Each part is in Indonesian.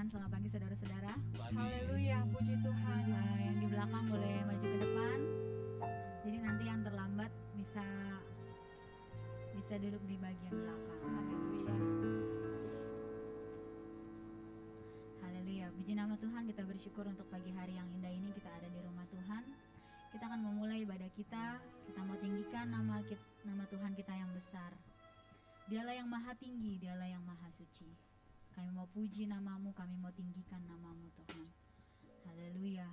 Tuhan. Selamat pagi saudara-saudara. Haleluya, puji Tuhan. Yang di belakang boleh maju ke depan. Jadi nanti yang terlambat bisa duduk di bagian belakang. Haleluya. Haleluya. Puji nama Tuhan, kita bersyukur untuk pagi hari yang indah ini kita ada di rumah Tuhan. Kita akan memulai ibadah kita. Kita mau tinggikan nama Tuhan kita yang besar. Dialah yang maha tinggi, dialah yang maha suci. Kami mau puji namamu, kami mau tinggikan namamu Tuhan. Haleluya.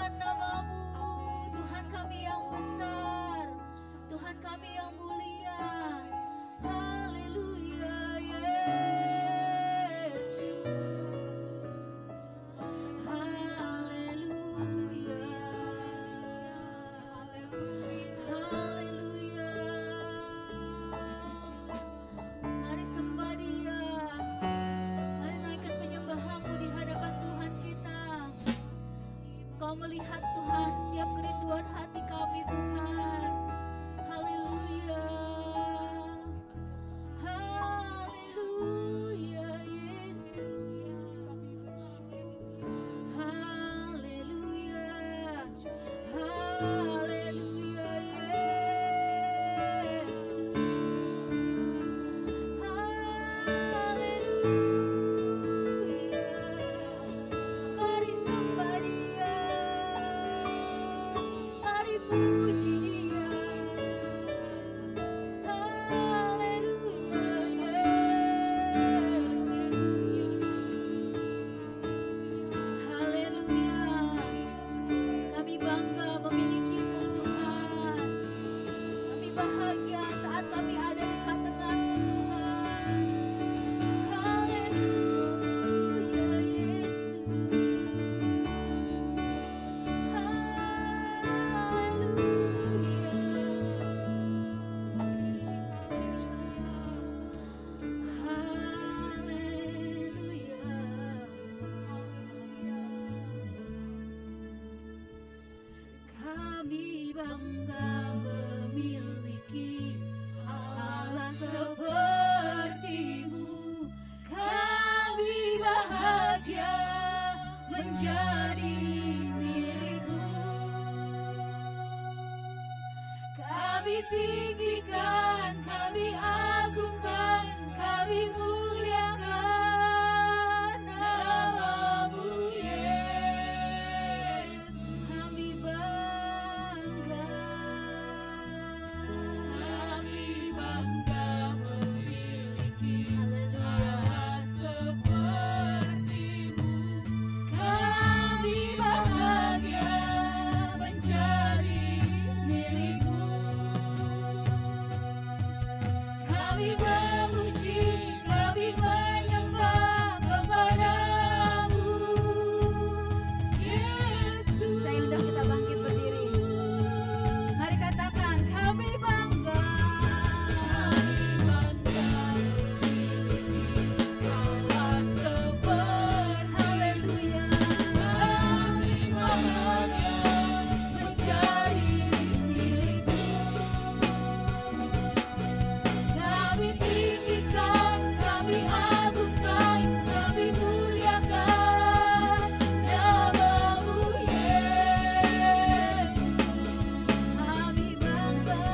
tinggikan nama-Mu, Tuhan kami yang besar, Tuhan kami yang mulia. Haleluya Yesus, haleluya, haleluya. Mari sembah Dia, mari naikkan penyembahan-Mu di hadapan Tuhan kita. Kau melihat Tuhan setiap kerinduan hati kami Tuhan. Haleluya, haleluya Yesus, haleluya, haleluya Yesus, haleluya. Mari sembah Dia, mari puji Dia. Haleluya Yesus, haleluya. Kami bangga memiliki-Mu Tuhan. Kami bahagia saat kami ada dekat dengan-Mu Tuhan. Haleluya Yesus, kami bangga memiliki Allah seperti-Mu. Kami bahagia menjadi milik-Mu. Kami tinggikan, kami agungkan, kami muliakan nama-Mu Yesus. Kami bangga memiliki Allah seperti-Mu. Kami bahagia menjadi milik-Mu. Kami memuji, kami menyembah kepada-Mu Yesus. Saya undang kita bangkit berdiri. Mari katakan, kami bangga. Allah seperti-Mu. Haleluya. Kami bahagia menjadi milik-Mu. Kami tinggikan, kami agungkan, kami muliakan nama-Mu Yesus. Kami bangga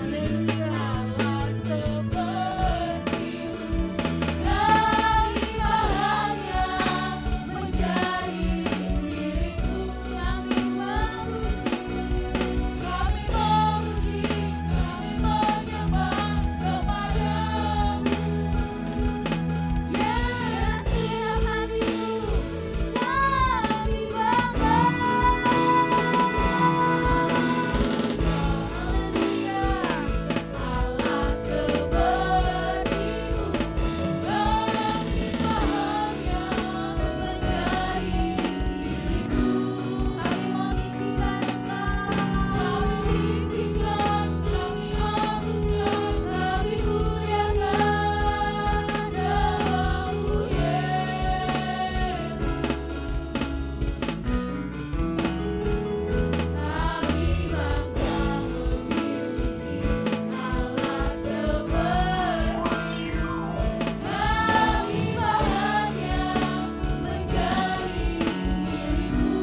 haleluya Allah seperti-Mu. Kami bahagia menjadi milik-Mu. Kami memuji, kami menyembah kepada-Mu Yesus. Hadirat-Mu kami bangga. Haleluya Allah seperti-Mu. Kami bahagia menjadi milik-Mu. Kami mau tinggikan Engkau, kami tinggikan, kami agungkan, kami muliakan nama-Mu Yesus. Kami bangga memiliki Allah seperti-Mu. Kami bahagia menjadi milik-Mu.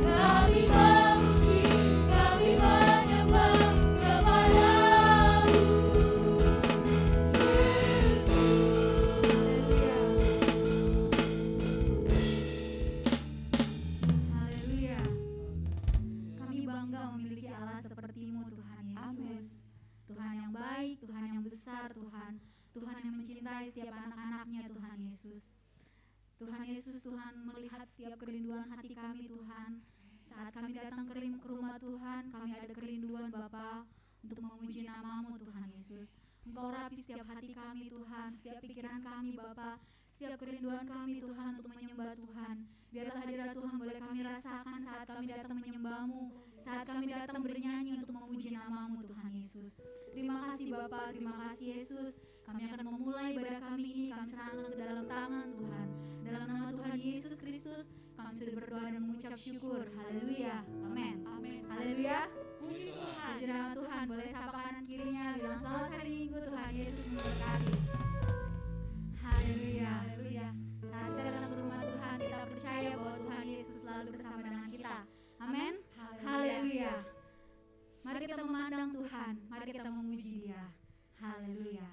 Kami memuji, kami menyembah kepada-Mu Haleluya. Kami bangga memiliki Allah seperti-Mu Tuhan Yesus. Tuhan yang baik, Tuhan yang besar, Tuhan Tuhan yang mencintai setiap anak-anaknya Tuhan Yesus. Tuhan Yesus, Tuhan melihat setiap kerinduan hati kami Tuhan. Saat kami datang ke rumah Tuhan, kami ada kerinduan Bapa untuk memuji nama-Mu Tuhan Yesus. Engkau rapi setiap hati kami Tuhan, setiap pikiran kami Bapa, setiap kerinduan kami Tuhan untuk menyembah Tuhan. Biarlah hadirat Tuhan boleh kami rasakan saat kami datang menyembah-Mu, saat kami datang bernyanyi untuk memuji nama-Mu Tuhan Yesus. Terima kasih Bapa, terima kasih Yesus. Kami akan memulai ibadah kami ini, kami serahkan ke dalam tangan Tuhan. Dalam nama Tuhan Yesus Kristus, kami sudah berdoa dan mengucap syukur. Haleluya. Amin. Amin. Haleluya. Puji Tuhan. Puji nama Tuhan. Boleh sapa kanan kirinya, bilang selamat hari Minggu, Tuhan Yesus memberkati. Haleluya. Haleluya. Saat kita datang ke rumah Tuhan, kita percaya bahwa Tuhan Yesus selalu bersama dengan kita. Amin. Haleluya. Mari kita memandang Tuhan, mari kita memuji Dia. Haleluya.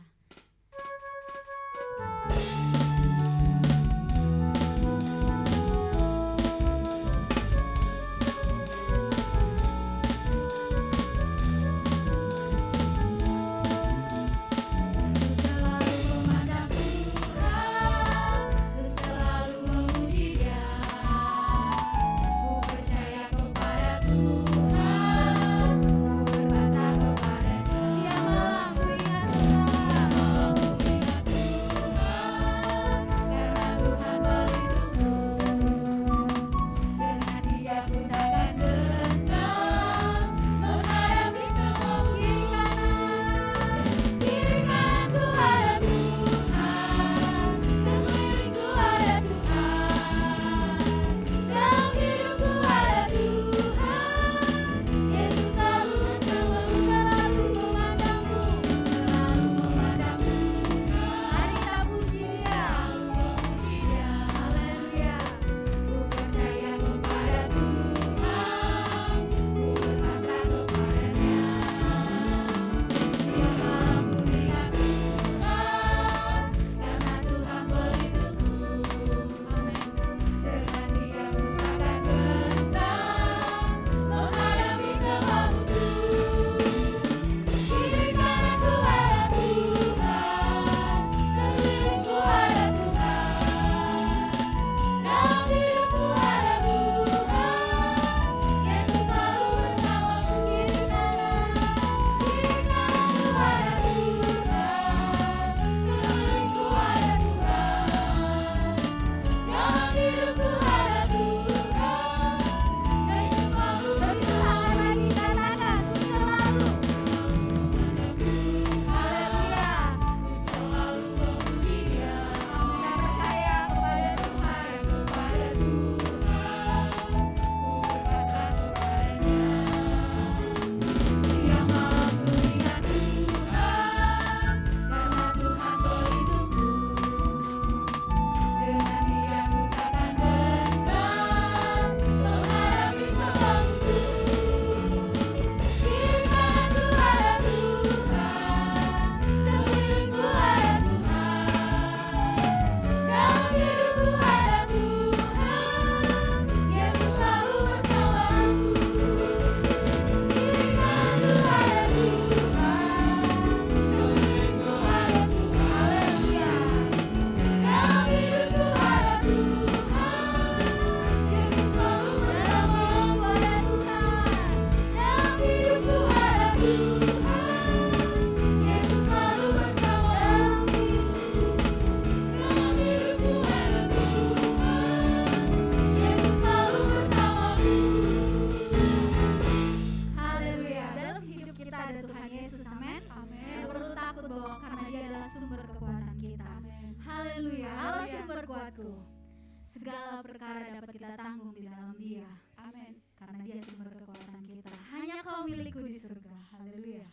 Segala perkara dapat kita tanggung di dalam Dia. Amin. Karena Dia sumber kekuatan kita. Hanya Kau milikku di surga. Haleluya.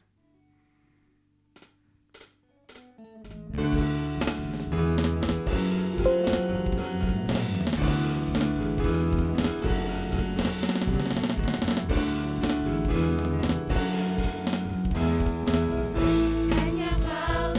Hanya Kau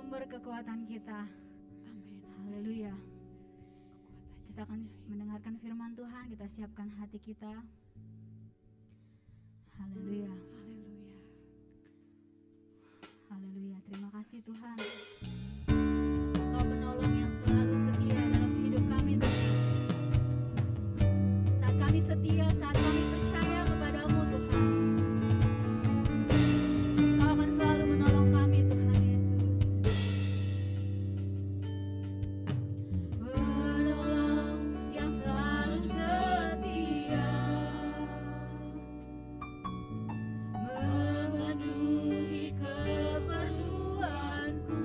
sumber kekuatan kita. Amin. Haleluya. Kekuatan Kita akan mendengarkan firman Tuhan, kita siapkan hati kita. Haleluya. Haleluya. Haleluya. Terima kasih Tuhan. Engkau penolong yang selalu setia dalam hidup kami Tuhan. Saat kami setia, saat kami percaya kepadamu Tuhan, Engkau akan selalu menolong kami Tuhan Yesus. Penolong yang selalu setia, memenuhi keperluanku.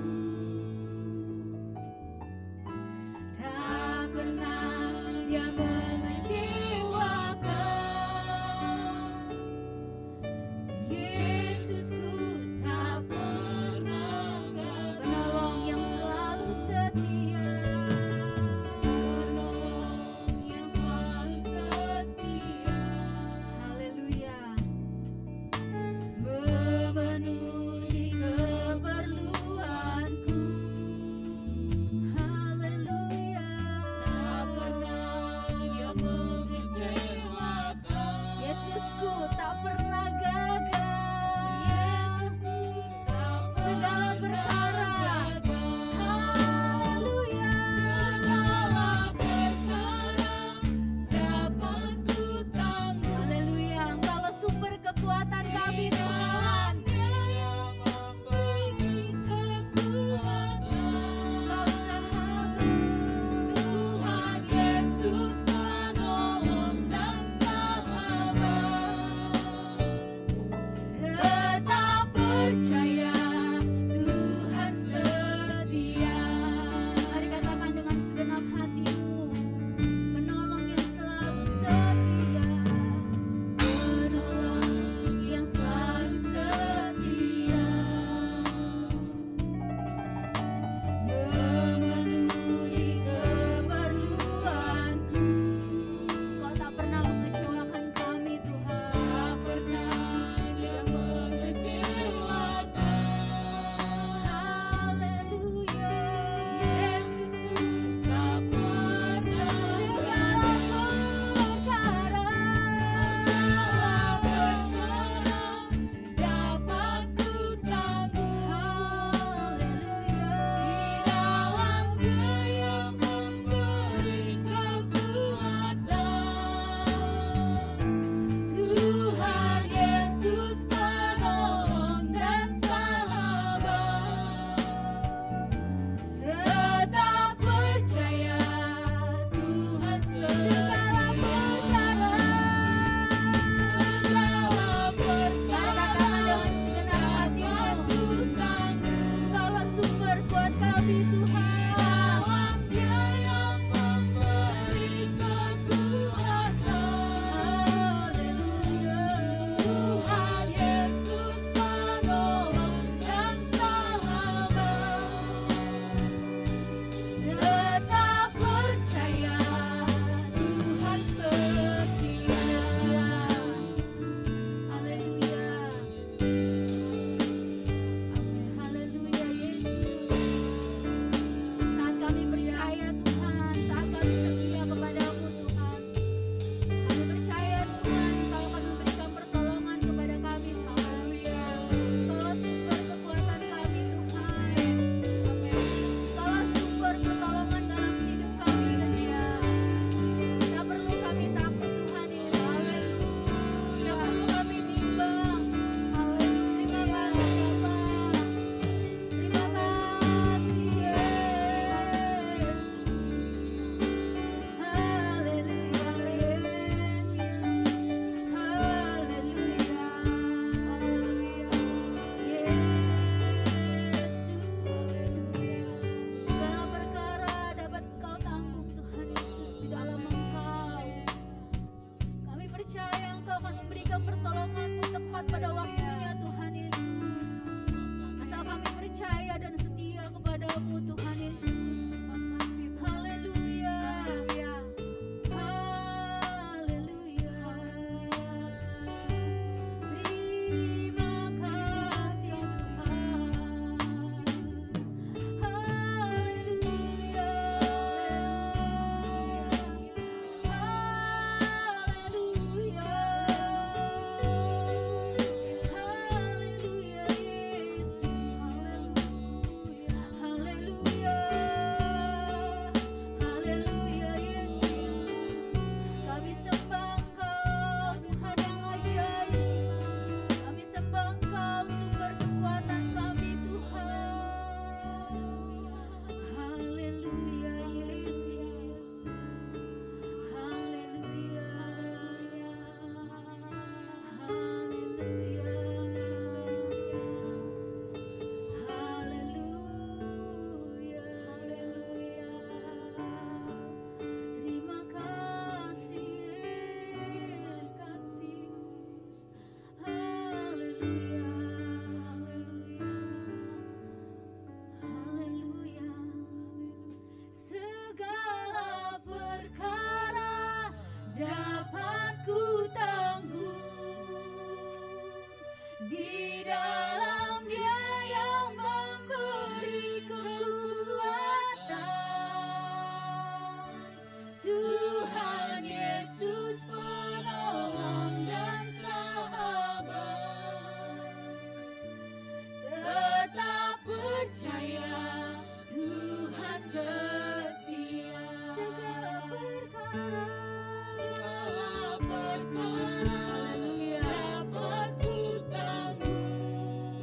percaya Tuhan setia. Segala perkara haleluya dapat ku tanggung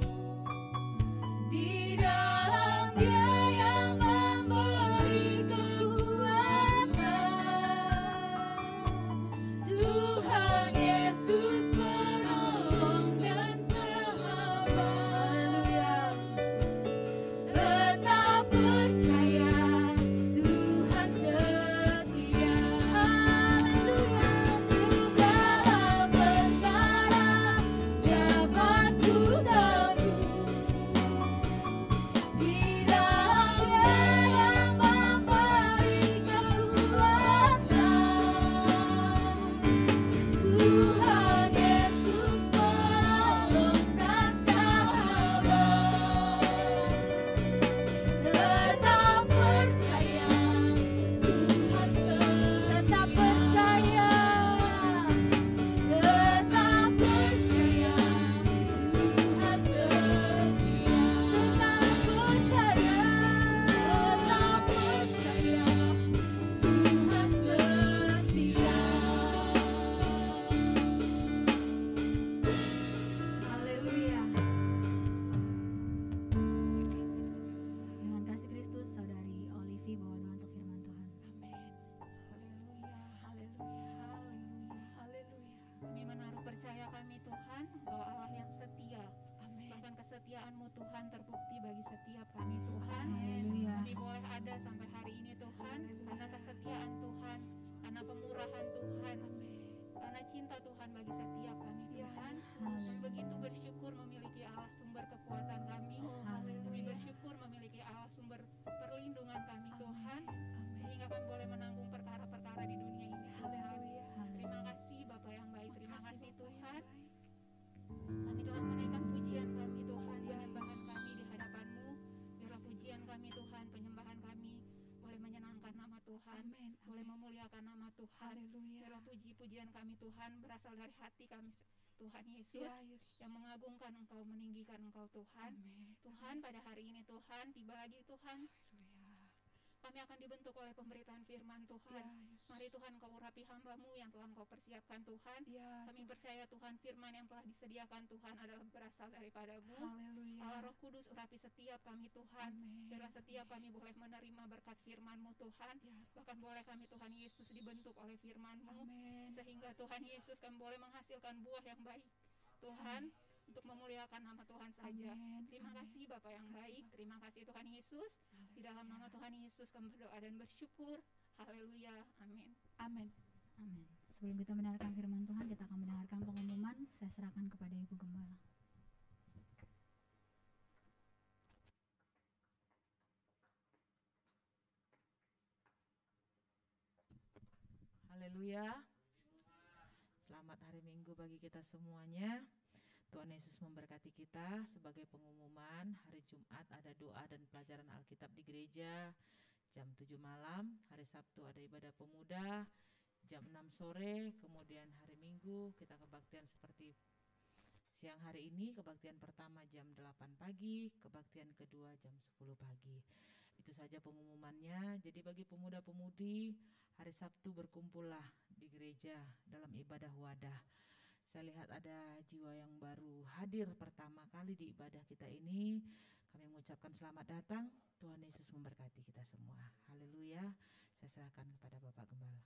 di dalam Dia yang memberi kekuatan. Tuhan Yesus penolong dan sahabat. Haleluya. Tetap percaya Tuhan setia. Haleluya. Segala perkara dapat ku tanggung di dalam Dia yang memberi kekuatan. Tuhan Yesus penolong dan sahabat. Tetap percaya Tuhan tetap percaya. Tetap percaya Tuhan setia. Tetap percaya. Tetap percaya Tuhan setia. Haleluya. Dengan kasih Kristus, saudari Olivi bawa doa untuk firman Tuhan. Amin. Haleluya, haleluya, haleluya. Kami menaruh percaya kami Tuhan, Engkau Allah yang setia. Amin. Bahkan kesetiaan-Mu Tuhan terbukti bagi setiap kami Tuhan. Haleluya. Kami boleh ada sampai hari ini Tuhan, karena kesetiaan Tuhan, karena kemurahan Tuhan, karena cinta Tuhan bagi setiap kami Tuhan. Dan begitu bersyukur memiliki Allah sumber kekuatan kami. Kami bersyukur memiliki Allah sumber perlindungan kami Tuhan, sehingga kami boleh menanggung perkara-perkara di dunia ini Tuhan. Terima kasih Bapa yang baik, terima kasih Tuhan. Kami telah menaikkan pujian kami Tuhan, penyembahan kami di hadapan-Mu. Biarlah pujian kami Tuhan, penyembahan kami boleh menyenangkan nama Tuhan, boleh memuliakan nama Tuhan. Biarlah puji-pujian kami Tuhan berasal dari hati kami Tuhan Yesus, yang mengagungkan Engkau, meninggikan Engkau Tuhan. Tuhan, pada hari ini Tuhan, tiba lagi Tuhan, kami akan dibentuk oleh pemberitaan firman Tuhan. Mari Tuhan, Engkau urapi hamba-Mu yang telah Engkau persiapkan Tuhan. Kami percaya Tuhan, firman yang telah disediakan Tuhan adalah berasal daripada-Mu. Allah Roh Kudus, urapi setiap kami Tuhan. Biarlah setiap kami boleh menerima berkat firman-Mu Tuhan. Bahkan boleh kami Tuhan Yesus dibentuk oleh firman-Mu, sehingga Tuhan Yesus kami boleh menghasilkan buah yang baik Tuhan, untuk memuliakan nama Tuhan saja. Terima kasih Bapa yang baik, terima kasih Tuhan Yesus. Di dalam nama Tuhan Yesus kami berdoa dan bersyukur. Haleluya, amin. Amin. Sebelum kita mendengarkan firman Tuhan, kita akan mendengarkan pengumuman. Saya serahkan kepada Ibu Gembala. Haleluya. Selamat hari Minggu bagi kita semuanya. Tuhan Yesus memberkati kita. Sebagai pengumuman, hari Jumat ada doa dan pelajaran Alkitab di gereja jam 7 malam. Hari Sabtu ada ibadah pemuda jam 6 sore. Kemudian hari Minggu kita kebaktian seperti siang hari ini. Kebaktian pertama jam 8 pagi, kebaktian kedua jam 10 pagi. Itu saja pengumumannya. Jadi bagi pemuda-pemudi, hari Sabtu berkumpullah di gereja dalam ibadah wadah. Saya lihat ada jiwa yang baru hadir pertama kali di ibadah kita ini. Kami mengucapkan selamat datang. Tuhan Yesus memberkati kita semua. Haleluya. Saya serahkan kepada Bapak Gembala.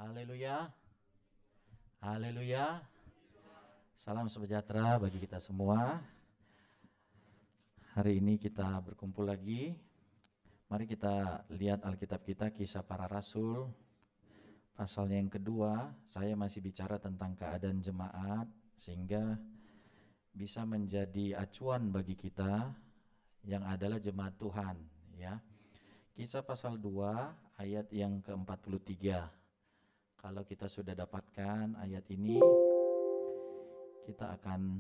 Haleluya. Haleluya. Salam sejahtera bagi kita semua. Hari ini kita berkumpul lagi. Mari kita lihat Alkitab kita, Kisah Para Rasul. Pasalnya yang kedua, saya masih bicara tentang keadaan jemaat sehingga bisa menjadi acuan bagi kita yang adalah jemaat Tuhan, ya. Kisah pasal 2 ayat yang ke-43. Kalau kita sudah dapatkan ayat ini, kita akan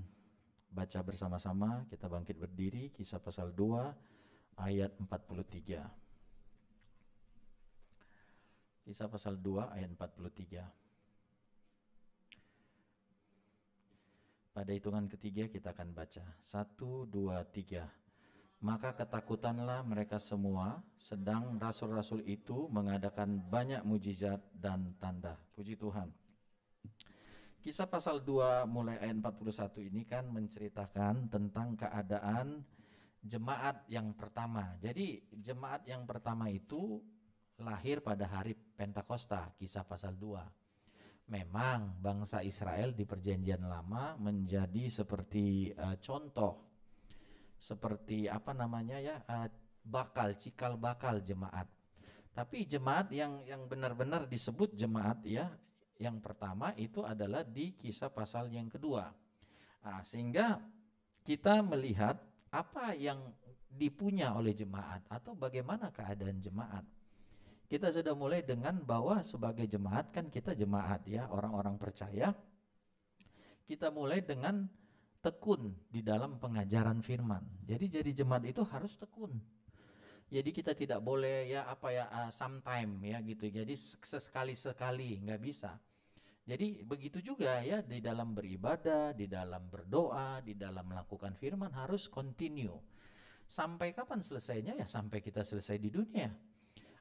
baca bersama-sama. Kita bangkit berdiri, Kisah pasal 2 ayat 43. Kisah pasal 2 ayat 43. Pada hitungan ketiga kita akan baca. 1, 2, 3. Maka ketakutanlah mereka semua, sedang rasul-rasul itu mengadakan banyak mujizat dan tanda. Puji Tuhan. Kisah pasal 2 mulai ayat 41 ini kan menceritakan tentang keadaan jemaat yang pertama. Jadi jemaat yang pertama itu lahir pada hari Pentakosta, Kisah pasal 2. Memang bangsa Israel di perjanjian lama menjadi seperti contoh, seperti cikal bakal jemaat. Tapi jemaat yang benar-benar disebut jemaat ya, yang pertama itu adalah di Kisah pasal yang kedua. Sehingga kita melihat apa yang dipunya oleh jemaat atau bagaimana keadaan jemaat. Kita sudah mulai dengan bahwa sebagai jemaat kan kita jemaat ya, orang-orang percaya. Kita mulai dengan tekun di dalam pengajaran firman. Jadi jemaat itu harus tekun. Jadi kita tidak boleh sometime ya gitu. Jadi sesekali-sekali nggak bisa. Jadi begitu juga ya di dalam beribadah, di dalam berdoa, di dalam melakukan firman harus continue. Sampai kapan selesainya? Ya sampai kita selesai di dunia.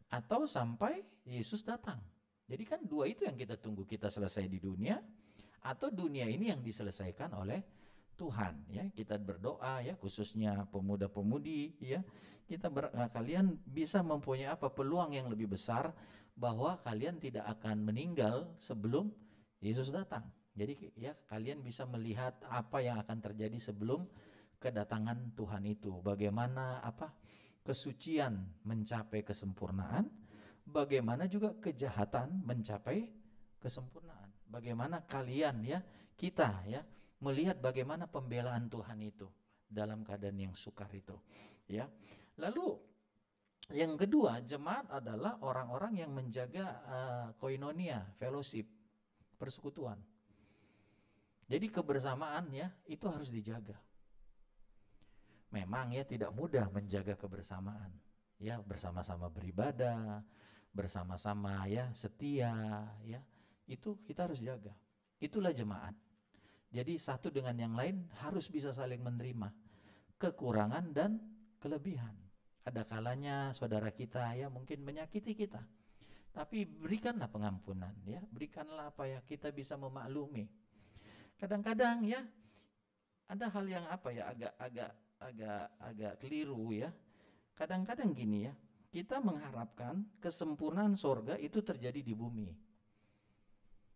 Atau sampai Yesus datang. Jadi kan dua itu yang kita tunggu, kita selesai di dunia atau dunia ini yang diselesaikan oleh Tuhan ya. Kita berdoa ya, khususnya pemuda-pemudi ya. Kalian bisa mempunyai peluang yang lebih besar bahwa kalian tidak akan meninggal sebelum Yesus datang. Jadi ya kalian bisa melihat apa yang akan terjadi sebelum kedatangan Tuhan itu. Bagaimana kesucian mencapai kesempurnaan, bagaimana juga kejahatan mencapai kesempurnaan. Bagaimana kalian ya, kita ya, melihat bagaimana pembelaan Tuhan itu dalam keadaan yang sukar itu, ya. Lalu yang kedua, jemaat adalah orang-orang yang menjaga koinonia, fellowship, persekutuan. Jadi kebersamaan ya, itu harus dijaga. Memang ya tidak mudah menjaga kebersamaan. Ya, bersama-sama beribadah, bersama-sama ya setia ya. Itu kita harus jaga. Itulah jemaat. Jadi satu dengan yang lain harus bisa saling menerima kekurangan dan kelebihan. Ada kalanya saudara kita ya mungkin menyakiti kita. Tapi berikanlah pengampunan ya, berikanlah kita bisa memaklumi. Kadang-kadang ya ada hal yang agak keliru ya. Kadang-kadang gini ya, kita mengharapkan kesempurnaan sorga itu terjadi di bumi.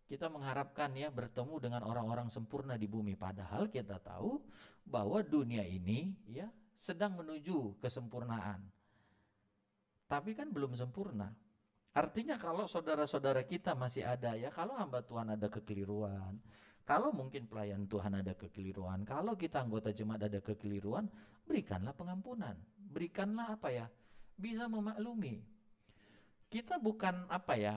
Kita mengharapkan ya bertemu dengan orang-orang sempurna di bumi, padahal kita tahu bahwa dunia ini ya sedang menuju kesempurnaan. Tapi kan belum sempurna. Artinya kalau saudara-saudara kita masih ada ya, kalau hamba Tuhan ada kekeliruan, kalau mungkin pelayan Tuhan ada kekeliruan, kalau kita anggota jemaat ada kekeliruan, berikanlah pengampunan. Berikanlah bisa memaklumi. Kita bukan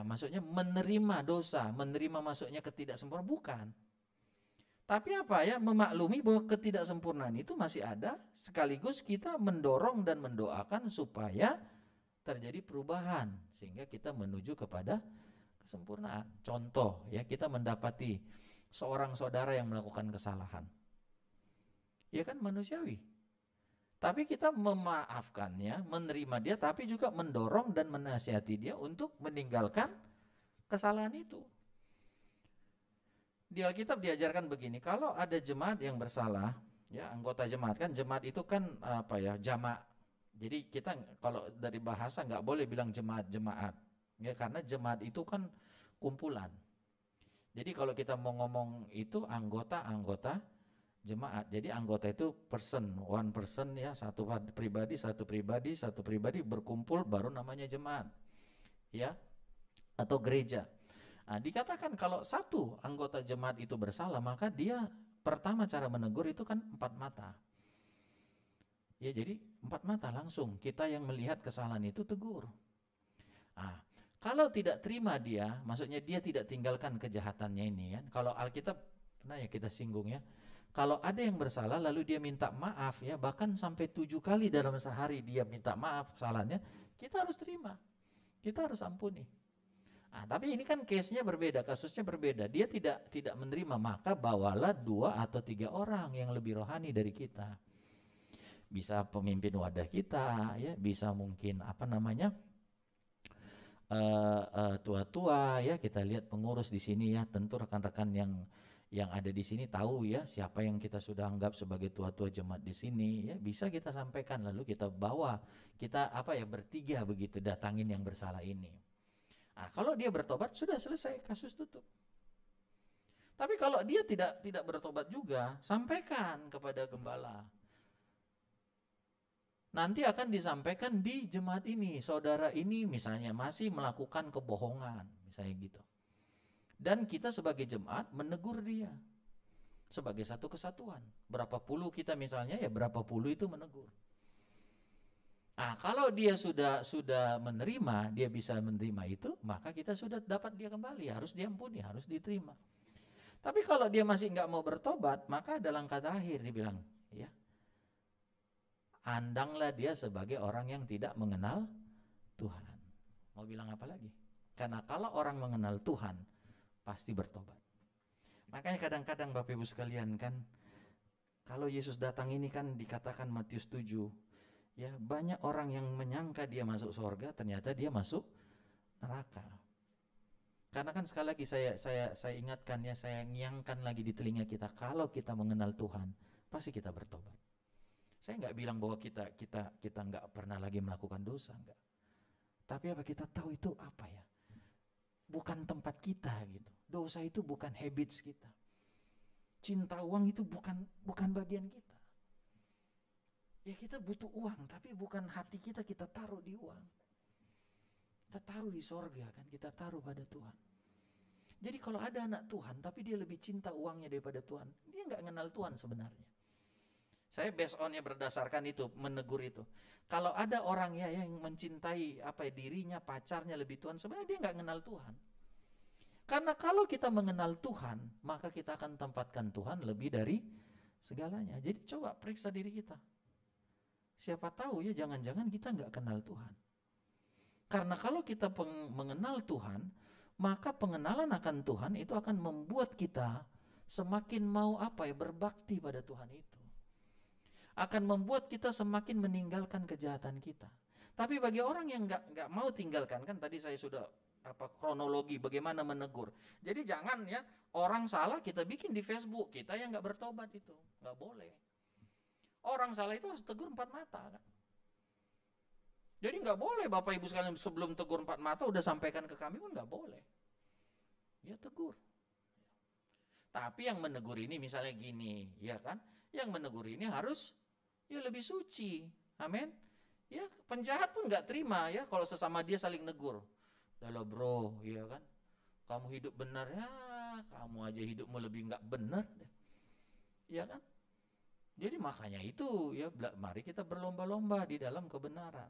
maksudnya menerima dosa, menerima maksudnya ketidaksempurnaan, bukan. Tapi memaklumi bahwa ketidaksempurnaan itu masih ada, sekaligus kita mendorong dan mendoakan supaya terjadi perubahan sehingga kita menuju kepada kesempurnaan. Contoh ya, kita mendapati seorang saudara yang melakukan kesalahan. Ya kan manusiawi. Tapi kita memaafkannya, menerima dia, tapi juga mendorong dan menasihati dia untuk meninggalkan kesalahan itu. Di Alkitab diajarkan begini, kalau ada jemaat yang bersalah, ya anggota jemaat kan, jemaat itu kan jamak. Jadi kita kalau dari bahasa nggak boleh bilang jemaat-jemaat, ya karena jemaat itu kan kumpulan. Jadi kalau kita mau ngomong itu anggota jemaat. Jadi anggota itu one person ya, satu pribadi berkumpul baru namanya jemaat. Ya. Atau gereja. Nah, dikatakan kalau satu anggota jemaat itu bersalah, maka dia pertama cara menegur itu kan 4 mata. Ya, jadi 4 mata langsung kita yang melihat kesalahan itu tegur. Nah, kalau tidak terima dia, maksudnya dia tidak tinggalkan kejahatannya ini kan. Kalau Alkitab pernah ya kita singgung ya. Kalau ada yang bersalah lalu dia minta maaf ya, bahkan sampai 7 kali dalam sehari dia minta maaf kesalahannya, kita harus terima. Kita harus ampuni. Tapi ini kan case-nya berbeda, kasusnya berbeda. Dia tidak menerima, maka bawalah 2 atau 3 orang yang lebih rohani dari kita. Bisa pemimpin wadah kita, ya, bisa mungkin tua-tua, ya, kita lihat pengurus di sini, ya, tentu rekan-rekan yang ada di sini tahu, ya, siapa yang kita sudah anggap sebagai tua-tua jemaat di sini, ya, bisa kita sampaikan, lalu kita bawa, kita bertiga begitu datangin yang bersalah ini. Kalau dia bertobat sudah selesai, kasus tutup. Tapi kalau dia tidak bertobat juga, sampaikan kepada gembala. Nanti akan disampaikan di jemaat ini, saudara ini misalnya masih melakukan kebohongan, misalnya gitu. Dan kita sebagai jemaat menegur dia sebagai satu kesatuan. Berapa puluh kita misalnya, ya berapa puluh itu menegur. Kalau dia sudah menerima, dia bisa menerima itu, maka kita sudah dapat dia kembali, harus diampuni, harus diterima. Tapi kalau dia masih nggak mau bertobat, maka ada langkah terakhir, dibilang, ya, andanglah dia sebagai orang yang tidak mengenal Tuhan. Mau bilang apa lagi? Karena kalau orang mengenal Tuhan, pasti bertobat. Makanya kadang-kadang Bapak Ibu sekalian kan, kalau Yesus datang ini kan dikatakan Matius 7, ya, banyak orang yang menyangka dia masuk surga, ternyata dia masuk neraka. Karena kan sekali lagi saya ingatkan, ya, saya ngiangkan lagi di telinga kita, kalau kita mengenal Tuhan, pasti kita bertobat. Saya nggak bilang bahwa kita nggak pernah lagi melakukan dosa, enggak. Tapi kita tahu itu apa, ya? Bukan tempat kita gitu. Dosa itu bukan habits kita. Cinta uang itu bukan bagian kita. Ya, kita butuh uang, tapi bukan hati kita taruh di uang. Kita taruh di sorga kan, kita taruh pada Tuhan. Jadi kalau ada anak Tuhan, tapi dia lebih cinta uangnya daripada Tuhan, dia nggak kenal Tuhan sebenarnya. Saya based on-nya berdasarkan itu, menegur itu. Kalau ada orang, ya, yang mencintai dirinya, pacarnya lebih Tuhan, sebenarnya dia nggak kenal Tuhan. Karena kalau kita mengenal Tuhan, maka kita akan tempatkan Tuhan lebih dari segalanya. Jadi coba periksa diri kita. Siapa tahu, ya, jangan-jangan kita nggak kenal Tuhan. Karena kalau kita mengenal Tuhan, maka pengenalan akan Tuhan itu akan membuat kita semakin mau berbakti pada Tuhan itu. Akan membuat kita semakin meninggalkan kejahatan kita. Tapi bagi orang yang nggak mau tinggalkan, kan tadi saya sudah kronologi bagaimana menegur. Jadi jangan, ya, orang salah kita bikin di Facebook, kita yang nggak bertobat itu nggak boleh. Orang salah itu harus tegur 4 mata kan. Jadi nggak boleh Bapak Ibu sekalian sebelum tegur 4 mata udah sampaikan ke kami pun nggak boleh. Ya tegur. Tapi yang menegur ini misalnya gini, ya kan? Yang menegur ini harus, ya, lebih suci. Amin. Ya, penjahat pun nggak terima, ya, kalau sesama dia saling negur. Lalu bro, ya kan? Kamu hidup benar, ya, kamu aja hidupmu lebih nggak benar. Ya kan? Jadi makanya itu, ya, mari kita berlomba-lomba di dalam kebenaran.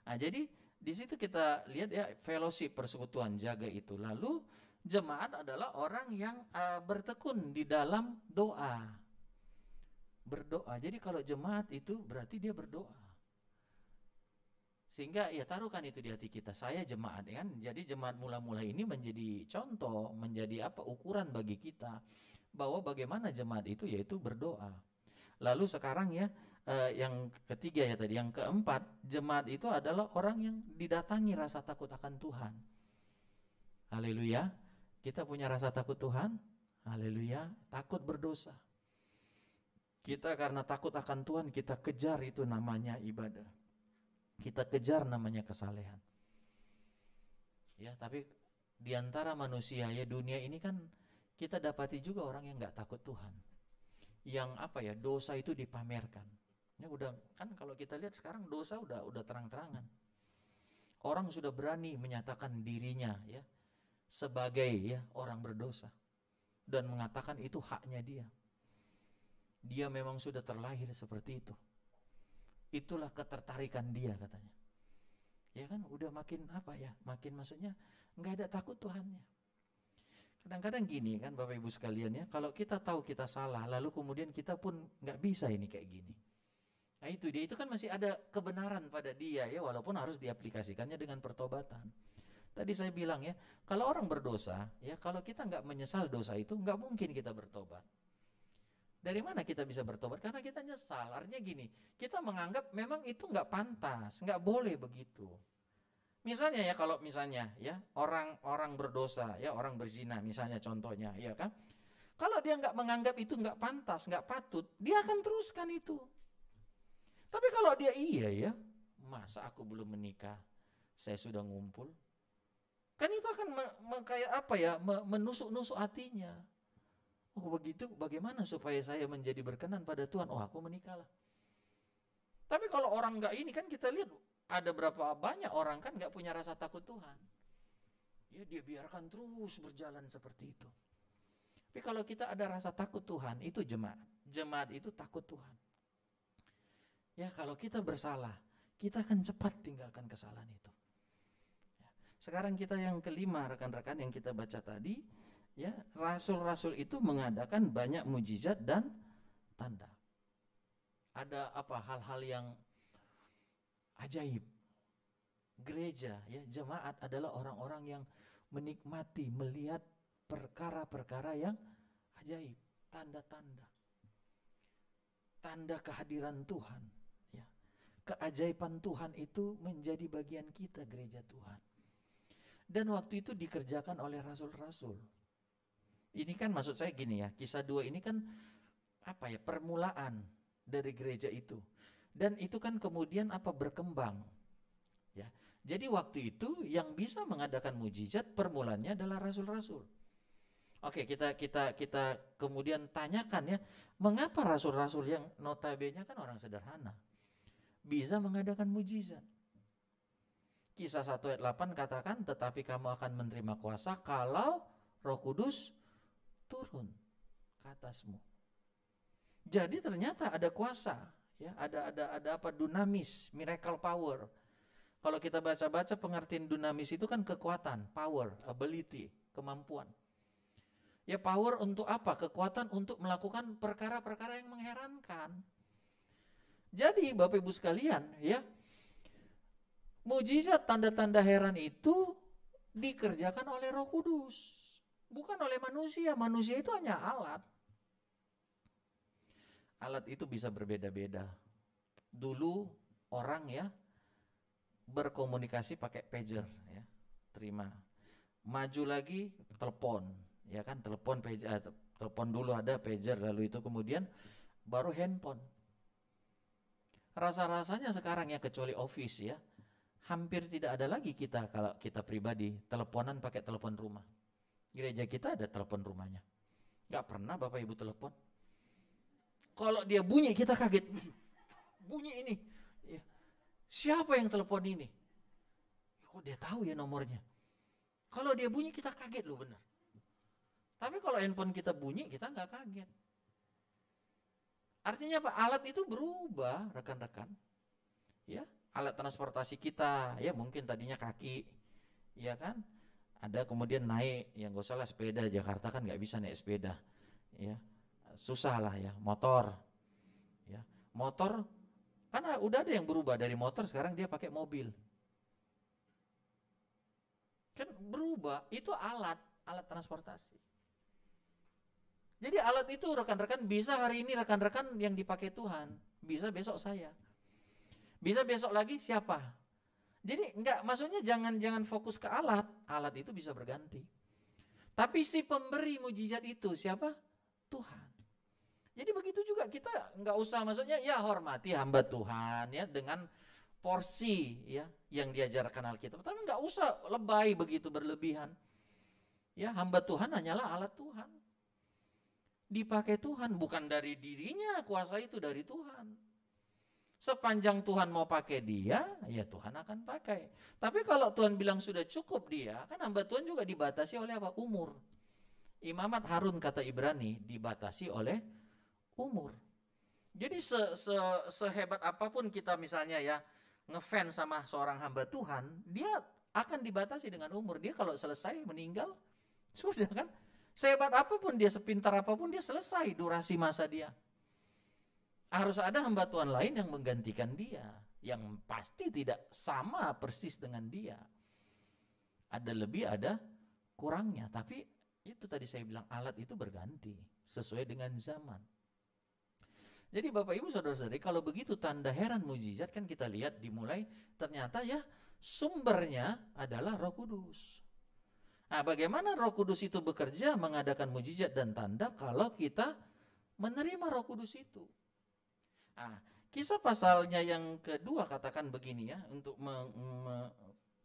Jadi di situ kita lihat, ya, fellowship, persekutuan, jaga itu. Lalu jemaat adalah orang yang bertekun di dalam doa. Berdoa. Jadi kalau jemaat itu berarti dia berdoa. Sehingga, ya, taruhkan itu di hati kita. Saya jemaat, kan? Jadi jemaat mula-mula ini menjadi contoh, menjadi ukuran bagi kita. Bahwa bagaimana jemaat itu, yaitu berdoa. Lalu sekarang, ya, yang ketiga, ya, tadi yang keempat, jemaat itu adalah orang yang didatangi rasa takut akan Tuhan. Haleluya. Kita punya rasa takut Tuhan. Haleluya. Takut berdosa. Kita karena takut akan Tuhan, kita kejar itu namanya ibadah. Kita kejar namanya kesalehan. Ya, tapi diantara manusia, ya, dunia ini kan kita dapati juga orang yang nggak takut Tuhan, yang dosa itu dipamerkan. Ya, udah kan kalau kita lihat sekarang dosa udah terang-terangan. Orang sudah berani menyatakan dirinya, ya, sebagai, ya, orang berdosa dan mengatakan itu haknya dia. Dia memang sudah terlahir seperti itu. Itulah ketertarikan dia katanya. Ya kan, udah makin makin maksudnya nggak ada takut Tuhannya. Kadang-kadang gini kan Bapak Ibu sekalian, ya, kalau kita tahu kita salah, lalu kemudian kita pun nggak bisa ini kayak gini. Nah itu dia, itu kan masih ada kebenaran pada dia, ya, walaupun harus diaplikasikannya dengan pertobatan. Tadi saya bilang ya, kalau orang berdosa, ya kalau kita nggak menyesal dosa itu, nggak mungkin kita bertobat. Dari mana kita bisa bertobat? Karena kita nyesal. Artinya gini, kita menganggap memang itu nggak pantas, nggak boleh begitu. Misalnya ya, kalau misalnya ya orang berdosa, ya orang berzina, misalnya contohnya, ya kan? Kalau dia nggak menganggap itu nggak pantas, nggak patut, dia akan teruskan itu. Tapi kalau dia iya ya, masa aku belum menikah, saya sudah ngumpul. Kan itu akan kayak apa ya, menusuk-nusuk hatinya. Oh begitu, bagaimana supaya saya menjadi berkenan pada Tuhan? Oh aku menikahlah. Tapi kalau orang nggak ini kan kita lihat ada berapa banyak orang kan nggak punya rasa takut Tuhan. Ya dia biarkan terus berjalan seperti itu. Tapi kalau kita ada rasa takut Tuhan, itu jemaat. Jemaat itu takut Tuhan. Ya kalau kita bersalah, kita akan cepat tinggalkan kesalahan itu. Sekarang kita yang kelima, rekan-rekan, yang kita baca tadi, ya, rasul-rasul itu mengadakan banyak mujizat dan tanda. Ada apa hal-hal yang ajaib. Gereja, ya, jemaat adalah orang-orang yang menikmati melihat perkara-perkara yang ajaib, tanda-tanda. Tanda kehadiran Tuhan, ya. Keajaiban Tuhan itu menjadi bagian kita, gereja Tuhan. Dan waktu itu dikerjakan oleh rasul-rasul. Ini kan maksud saya gini ya, Kisah 2 ini kan apa ya, permulaan dari gereja itu. Dan itu kan kemudian apa, berkembang. Ya. Jadi waktu itu yang bisa mengadakan mujizat permulanya adalah rasul-rasul. Oke, kita kemudian tanyakan ya, mengapa rasul-rasul yang notabene kan orang sederhana bisa mengadakan mujizat? Kisah 1 ayat 8 katakan, tetapi kamu akan menerima kuasa kalau Roh Kudus turun ke atasmu. Jadi ternyata ada kuasa, ya, ada apa, dunamis, miracle power. Kalau kita baca-baca pengertian dunamis itu kan kekuatan, power, ability, kemampuan. Ya, power untuk apa? Kekuatan untuk melakukan perkara-perkara yang mengherankan. Jadi Bapak Ibu sekalian, ya, mujizat tanda-tanda heran itu dikerjakan oleh Roh Kudus, bukan oleh manusia. Manusia itu hanya alat. Alat itu bisa berbeda-beda. Dulu orang ya berkomunikasi pakai pager, ya, terima. Maju lagi telepon, ya kan, telepon pager, telepon dulu ada pager, lalu itu kemudian baru handphone. Rasa-rasanya sekarang ya, kecuali office ya, hampir tidak ada lagi kita, kalau kita pribadi, teleponan pakai telepon rumah. Gereja kita ada telepon rumahnya. Gak pernah Bapak Ibu telepon. Kalau dia bunyi kita kaget. Bunyi ini. Ya. Siapa yang telepon ini? Kok dia tahu ya nomornya? Kalau dia bunyi kita kaget loh, benar. Tapi kalau handphone kita bunyi kita gak kaget. Artinya apa? Alat itu berubah, rekan-rekan. Ya. Alat transportasi kita, ya mungkin tadinya kaki, ya kan, ada kemudian naik, yang gak usah lah sepeda, Jakarta kan nggak bisa naik sepeda, ya susah lah ya, motor, ya motor, karena udah ada yang berubah dari motor sekarang dia pakai mobil, kan berubah, itu alat transportasi. Jadi alat itu rekan-rekan bisa hari ini rekan-rekan yang dipakai Tuhan, bisa besok saya. Bisa besok lagi siapa? Jadi enggak, maksudnya jangan fokus ke alat. Alat itu bisa berganti. Tapi si pemberi mujizat itu siapa? Tuhan. Jadi begitu juga kita enggak usah, maksudnya ya hormati hamba Tuhan ya dengan porsi ya yang diajarkan Alkitab. Tapi enggak usah lebay begitu, berlebihan. Ya, hamba Tuhan hanyalah alat Tuhan. Dipakai Tuhan, bukan dari dirinya, kuasa itu dari Tuhan. Sepanjang Tuhan mau pakai dia, ya Tuhan akan pakai. Tapi kalau Tuhan bilang sudah cukup dia, kan hamba Tuhan juga dibatasi oleh apa? Umur. Imamat Harun kata Ibrani dibatasi oleh umur. Jadi sehebat apapun kita misalnya ya ngefans sama seorang hamba Tuhan, dia akan dibatasi dengan umur. Dia kalau selesai meninggal, sudah kan? Sehebat apapun dia, sepintar apapun dia, selesai durasi masa dia. Harus ada hamba Tuhan lain yang menggantikan dia, yang pasti tidak sama persis dengan dia. Ada lebih, ada kurangnya. Tapi itu tadi saya bilang, alat itu berganti sesuai dengan zaman. Jadi Bapak Ibu Saudara-saudari, kalau begitu tanda heran mujizat kan kita lihat dimulai ternyata ya sumbernya adalah Roh Kudus. Nah, bagaimana Roh Kudus itu bekerja mengadakan mujizat dan tanda kalau kita menerima Roh Kudus itu? Nah, Kisah pasalnya yang kedua katakan begini ya, untuk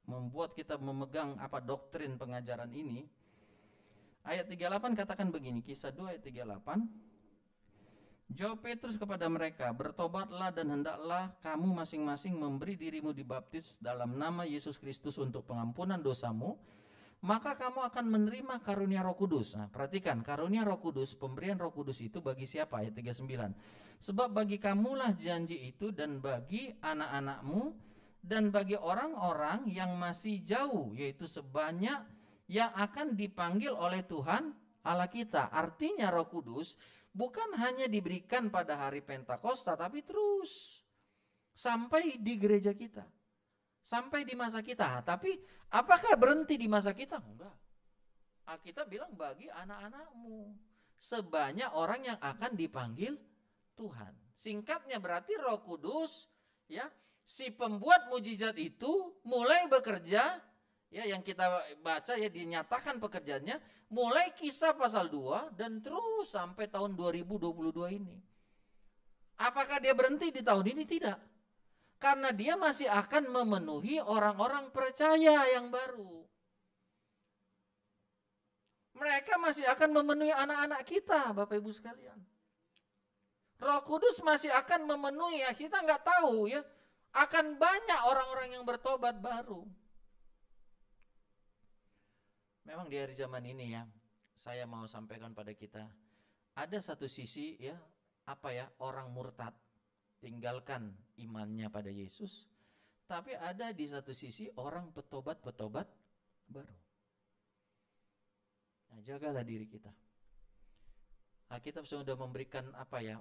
membuat kita memegang doktrin pengajaran ini. Ayat 38 katakan begini, Kisah 2 ayat 38. Jawab Petrus kepada mereka, bertobatlah dan hendaklah kamu masing-masing memberi dirimu dibaptis dalam nama Yesus Kristus untuk pengampunan dosamu, maka kamu akan menerima karunia Roh Kudus. Nah, perhatikan, karunia Roh Kudus, pemberian Roh Kudus itu bagi siapa? Ayat 39. Sebab bagi kamulah janji itu dan bagi anak-anakmu dan bagi orang-orang yang masih jauh, yaitu sebanyak yang akan dipanggil oleh Tuhan Allah kita. Artinya Roh Kudus bukan hanya diberikan pada hari Pentakosta, tapi terus sampai di gereja kita, sampai di masa kita. Tapi apakah berhenti di masa kita? Enggak. Alkitab bilang bagi anak-anakmu, sebanyak orang yang akan dipanggil Tuhan. Singkatnya berarti Roh Kudus, ya, si pembuat mujizat itu mulai bekerja, ya, yang kita baca ya, dinyatakan pekerjaannya mulai Kisah pasal 2 dan terus sampai tahun 2022 ini. Apakah dia berhenti di tahun ini? Tidak. Karena dia masih akan memenuhi orang-orang percaya yang baru. Mereka masih akan memenuhi anak-anak kita, Bapak Ibu sekalian. Roh Kudus masih akan memenuhi, ya, kita nggak tahu ya, akan banyak orang-orang yang bertobat baru. Memang di hari zaman ini ya, saya mau sampaikan pada kita, ada satu sisi ya, orang murtad tinggalkan imannya pada Yesus, tapi ada di satu sisi orang petobat baru. Nah, jagalah diri kita. Alkitab sudah memberikan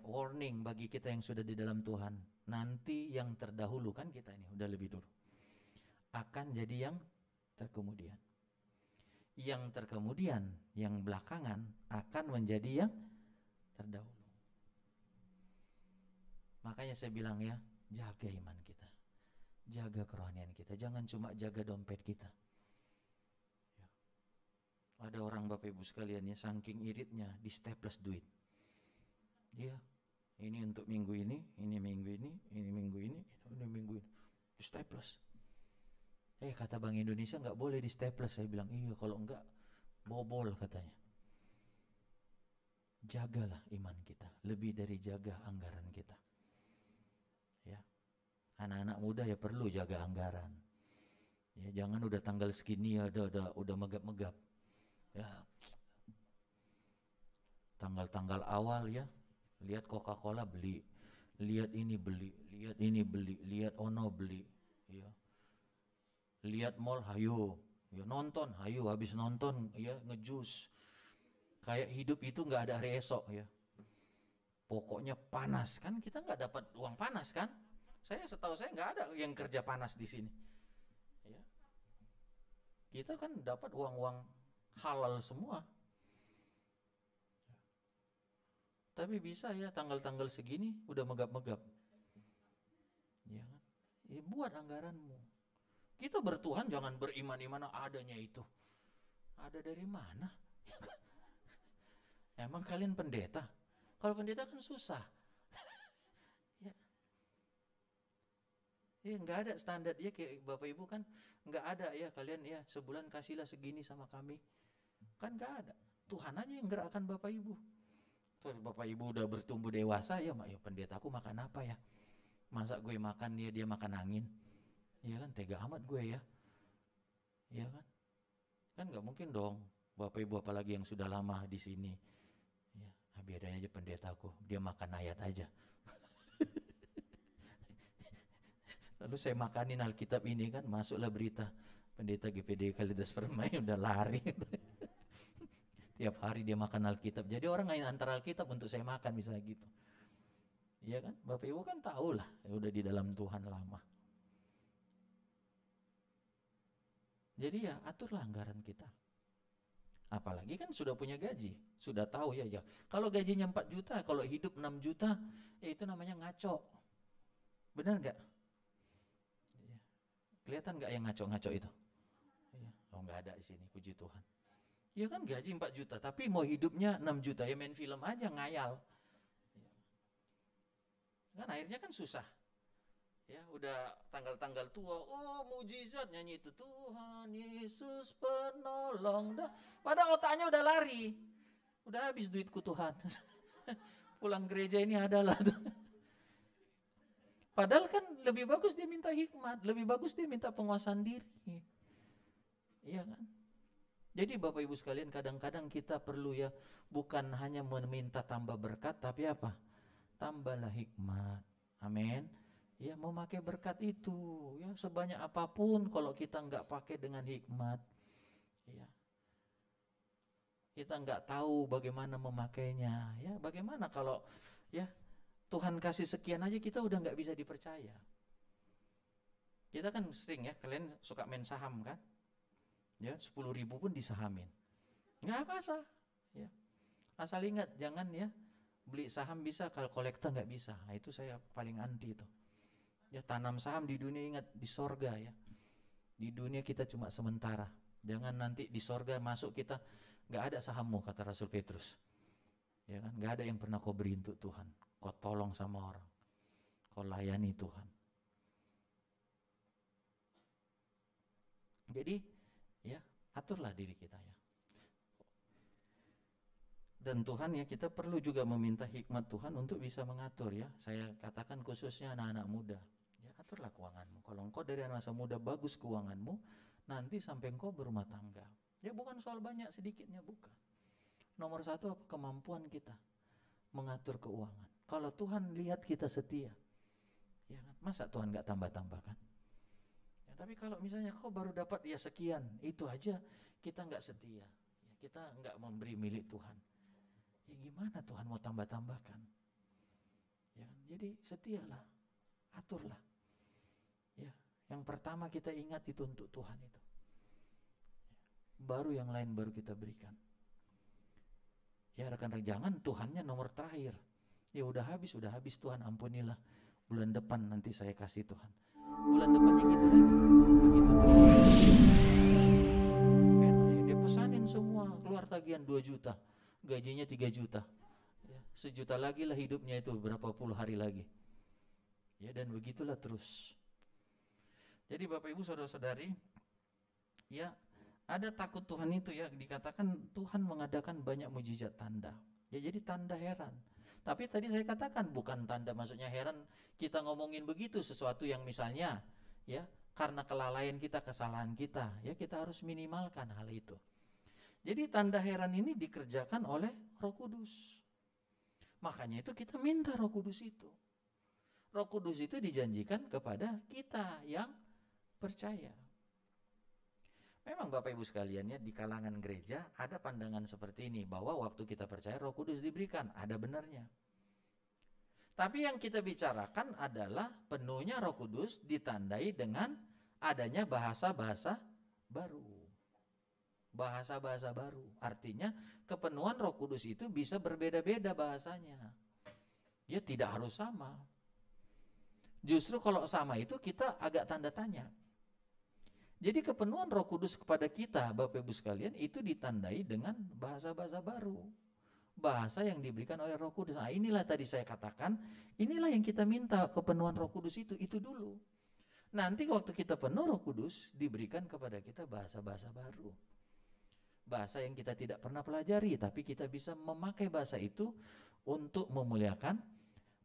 warning bagi kita yang sudah di dalam Tuhan. Nanti yang terdahulu, kan kita ini udah lebih dulu, akan jadi yang terkemudian. Yang terkemudian, yang belakangan akan menjadi yang terdahulu. Makanya saya bilang ya, jaga iman kita, jaga kerohanian kita, jangan cuma jaga dompet kita. Ya. Ada orang Bapak Ibu sekalian ya, saking iritnya di staples duit. Ya, ini untuk minggu ini minggu ini, ini minggu ini, ini minggu ini, di staples. Kata Bank Indonesia nggak boleh di staples. Saya bilang iya, kalau enggak bobol katanya. Jagalah iman kita, lebih dari jaga anggaran kita. Ya, anak-anak muda ya perlu jaga anggaran. Ya, jangan udah tanggal segini ya udah megap-megap. Ya, tanggal-tanggal awal ya, lihat Coca-Cola beli, lihat ini beli, lihat ini beli, lihat ono beli, ya. Lihat mall, hayo, ya nonton, hayo, habis nonton, ya ngejus. Kayak hidup itu nggak ada hari esok, ya. Pokoknya panas, kan kita nggak dapat uang panas kan? Setahu saya nggak ada yang kerja panas di sini. Ya. Kita kan dapat uang halal semua. Tapi bisa ya tanggal-tanggal segini udah megap-megap. Ya kan? Ya, buat anggaranmu. Kita bertuhan jangan beriman-iman adanya itu. Ada dari mana? Emang kalian pendeta? Kalau pendeta kan susah. Ya nggak ada standar dia kayak Bapak Ibu kan nggak ada ya, kalian ya sebulan kasihlah segini sama kami. Kan nggak ada. Tuhan aja yang gerakkan Bapak Ibu. Terus Bapak Ibu udah bertumbuh dewasa ya, pendetaku makan apa ya? Masa gue makan dia makan angin? Ya kan, tega amat gue ya. Ya kan? Kan nggak mungkin dong Bapak Ibu apalagi yang sudah lama di sini. Ya, biaranya aja pendetaku, dia makan ayat aja. Lalu saya makanin Alkitab ini kan, masuklah berita pendeta GPD Kalidas Permai udah lari. Tiap hari dia makan Alkitab. Jadi orang antara Alkitab untuk saya makan misalnya gitu. Iya kan? Bapak Ibu kan tahu lah, udah di dalam Tuhan lama. Jadi ya aturlah anggaran kita. Apalagi kan sudah punya gaji, sudah tahu ya. Kalau gajinya 4 juta, kalau hidup 6 juta, ya itu namanya ngaco. Benar nggak? Kelihatan nggak yang ngaco-ngaco itu? Oh, nggak ada di sini, puji Tuhan. Ya kan gaji 4 juta, tapi mau hidupnya 6 juta, ya main film aja, ngayal. Kan akhirnya kan susah. Ya, udah tanggal-tanggal tua, oh mujizat nyanyi itu, Tuhan Yesus penolong. Padahal otaknya udah lari. Udah habis duitku Tuhan. Pulang gereja ini adalah tuh. Padahal kan lebih bagus dia minta hikmat, lebih bagus dia minta penguasaan diri. Iya kan? Jadi Bapak Ibu sekalian, kadang-kadang kita perlu ya, bukan hanya meminta tambah berkat, tapi apa? Tambahlah hikmat. Amin. Ya, memakai berkat itu ya sebanyak apapun, kalau kita nggak pakai dengan hikmat, ya kita nggak tahu bagaimana memakainya. Ya, bagaimana kalau ya Tuhan kasih sekian aja kita udah nggak bisa dipercaya. Kita kan sering ya, kalian suka main saham kan? Ya, 10.000 pun disahamin, nggak apa-apa. Ya, asal ingat jangan ya beli saham bisa, kalau kolektor nggak bisa. Nah, itu saya paling anti itu. Ya, tanam saham di dunia, ingat di sorga ya. Di dunia kita cuma sementara. Jangan nanti di sorga masuk kita nggak ada sahammu, kata Rasul Petrus. Ya kan, nggak ada yang pernah kau beri untuk Tuhan. Kau tolong sama orang, kau layani Tuhan. Jadi ya aturlah diri kita ya. Dan Tuhan ya, kita perlu juga meminta hikmat Tuhan untuk bisa mengatur ya. Saya katakan khususnya anak-anak muda. Ya, aturlah keuanganmu. Kalau engkau dari masa muda bagus keuanganmu, nanti sampai engkau berumah tangga. Ya bukan soal banyak sedikitnya, bukan. Nomor satu apa? Kemampuan kita mengatur keuangan. Kalau Tuhan lihat kita setia, ya kan? Masa Tuhan nggak tambah-tambahkan? Ya, tapi kalau misalnya kau baru dapat ya sekian, itu aja kita nggak setia. Ya, kita nggak memberi milik Tuhan. Ya gimana Tuhan mau tambah-tambahkan? Ya, jadi setialah, aturlah. Ya, yang pertama kita ingat itu untuk Tuhan itu. Baru yang lain baru kita berikan. Ya rekan-rekan, jangan Tuhannya nomor terakhir. Ya udah habis Tuhan, ampunilah. Bulan depan nanti saya kasih Tuhan. Bulan depannya gitu lagi, begitu terus. Dia pesanin semua, keluar tagihan 2 juta. Gajinya 3 juta ya, 1 juta lagi lah hidupnya itu berapa puluh hari lagi ya, dan begitulah terus. Jadi Bapak Ibu saudara-saudari ya, ada takut Tuhan itu ya, dikatakan Tuhan mengadakan banyak mujizat tanda ya, jadi tanda heran. Tapi tadi saya katakan bukan tanda maksudnya heran kita ngomongin begitu, sesuatu yang misalnya ya karena kelalaian kita, kesalahan kita ya, kita harus minimalkan hal itu. Jadi tanda heran ini dikerjakan oleh Roh Kudus. Makanya itu kita minta Roh Kudus itu. Roh Kudus itu dijanjikan kepada kita yang percaya. Memang Bapak Ibu sekalian ya, di kalangan gereja ada pandangan seperti ini, bahwa waktu kita percaya Roh Kudus diberikan, ada benarnya. Tapi yang kita bicarakan adalah penuhnya Roh Kudus ditandai dengan adanya bahasa-bahasa baru. Bahasa-bahasa baru, artinya kepenuhan Roh Kudus itu bisa berbeda-beda bahasanya. Ya tidak harus sama. Justru kalau sama itu kita agak tanda tanya. Jadi kepenuhan Roh Kudus kepada kita Bapak Ibu sekalian itu ditandai dengan bahasa-bahasa baru. Bahasa yang diberikan oleh Roh Kudus. Nah inilah tadi saya katakan, inilah yang kita minta kepenuhan Roh Kudus itu dulu. Nanti waktu kita penuh Roh Kudus diberikan kepada kita bahasa-bahasa baru. Bahasa yang kita tidak pernah pelajari, tapi kita bisa memakai bahasa itu untuk memuliakan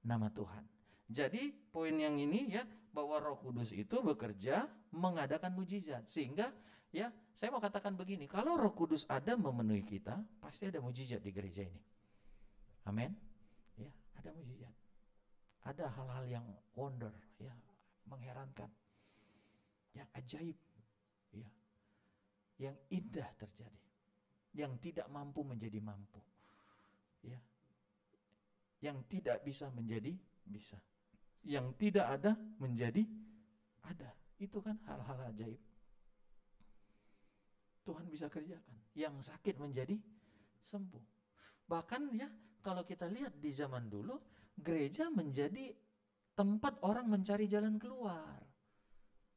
nama Tuhan. Jadi poin yang ini ya, bahwa Roh Kudus itu bekerja mengadakan mujizat. Sehingga ya saya mau katakan begini, kalau Roh Kudus ada memenuhi kita, pasti ada mujizat di gereja ini. Amin. Ya, ada mujizat. Ada hal-hal yang wonder ya, mengherankan. Yang ajaib ya. Yang indah terjadi. Yang tidak mampu menjadi mampu ya, yang tidak bisa menjadi bisa, yang tidak ada menjadi ada. Itu kan hal-hal ajaib. Tuhan bisa kerjakan. Yang sakit menjadi sembuh. Bahkan ya, kalau kita lihat di zaman dulu, gereja menjadi tempat orang mencari jalan keluar.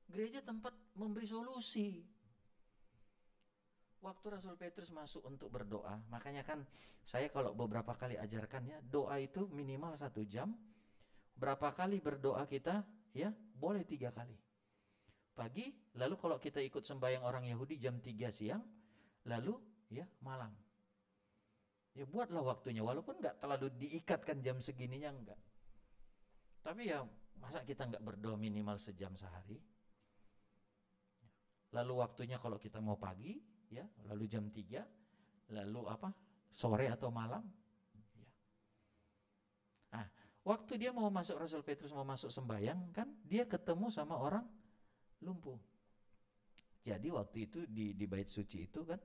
Gereja tempat memberi solusi. Waktu Rasul Petrus masuk untuk berdoa, makanya kan saya kalau beberapa kali ajarkan ya, doa itu minimal 1 jam. Berapa kali berdoa kita? Ya, boleh 3 kali. Pagi, lalu kalau kita ikut sembahyang orang Yahudi jam 3 siang, lalu ya malam. Ya buatlah waktunya, walaupun nggak terlalu diikatkan jam segininya, enggak. Tapi ya masa kita nggak berdoa minimal sejam sehari? Lalu waktunya kalau kita mau pagi, ya, lalu jam 3, lalu apa? Sore atau malam. Ya. Nah, waktu dia mau masuk, Rasul Petrus mau masuk sembahyang kan, dia ketemu sama orang lumpuh. Jadi waktu itu di bait suci itu kan,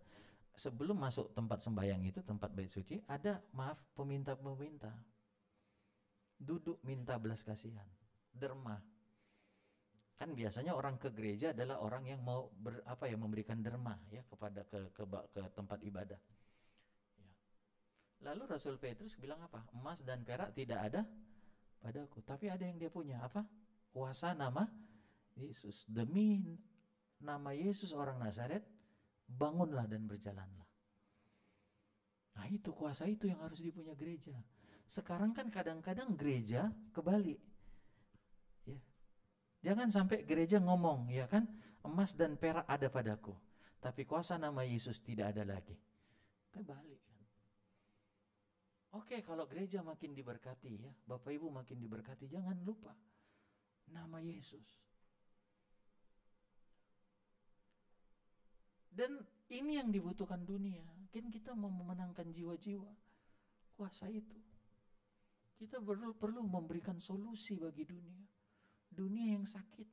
sebelum masuk tempat sembahyang itu, tempat bait suci, ada peminta-peminta. Duduk minta belas kasihan, derma. Kan biasanya orang ke gereja adalah orang yang mau memberikan derma ya kepada ke tempat ibadah. Ya. Lalu Rasul Petrus bilang apa? Emas dan perak tidak ada padaku, tapi ada yang dia punya, apa? Kuasa nama Yesus. Demi nama Yesus orang Nazaret, bangunlah dan berjalanlah. Nah itu kuasa itu yang harus dipunya gereja. Sekarang kan kadang-kadang gereja kebalik. Ya. Jangan sampai gereja ngomong, ya kan, emas dan perak ada padaku, tapi kuasa nama Yesus tidak ada lagi. Kebalik kan. Oke, kalau gereja makin diberkati ya, Bapak Ibu makin diberkati, jangan lupa nama Yesus. Dan ini yang dibutuhkan dunia. Kan kita mau memenangkan jiwa-jiwa, kuasa itu. Kita perlu memberikan solusi bagi dunia. Dunia yang sakit,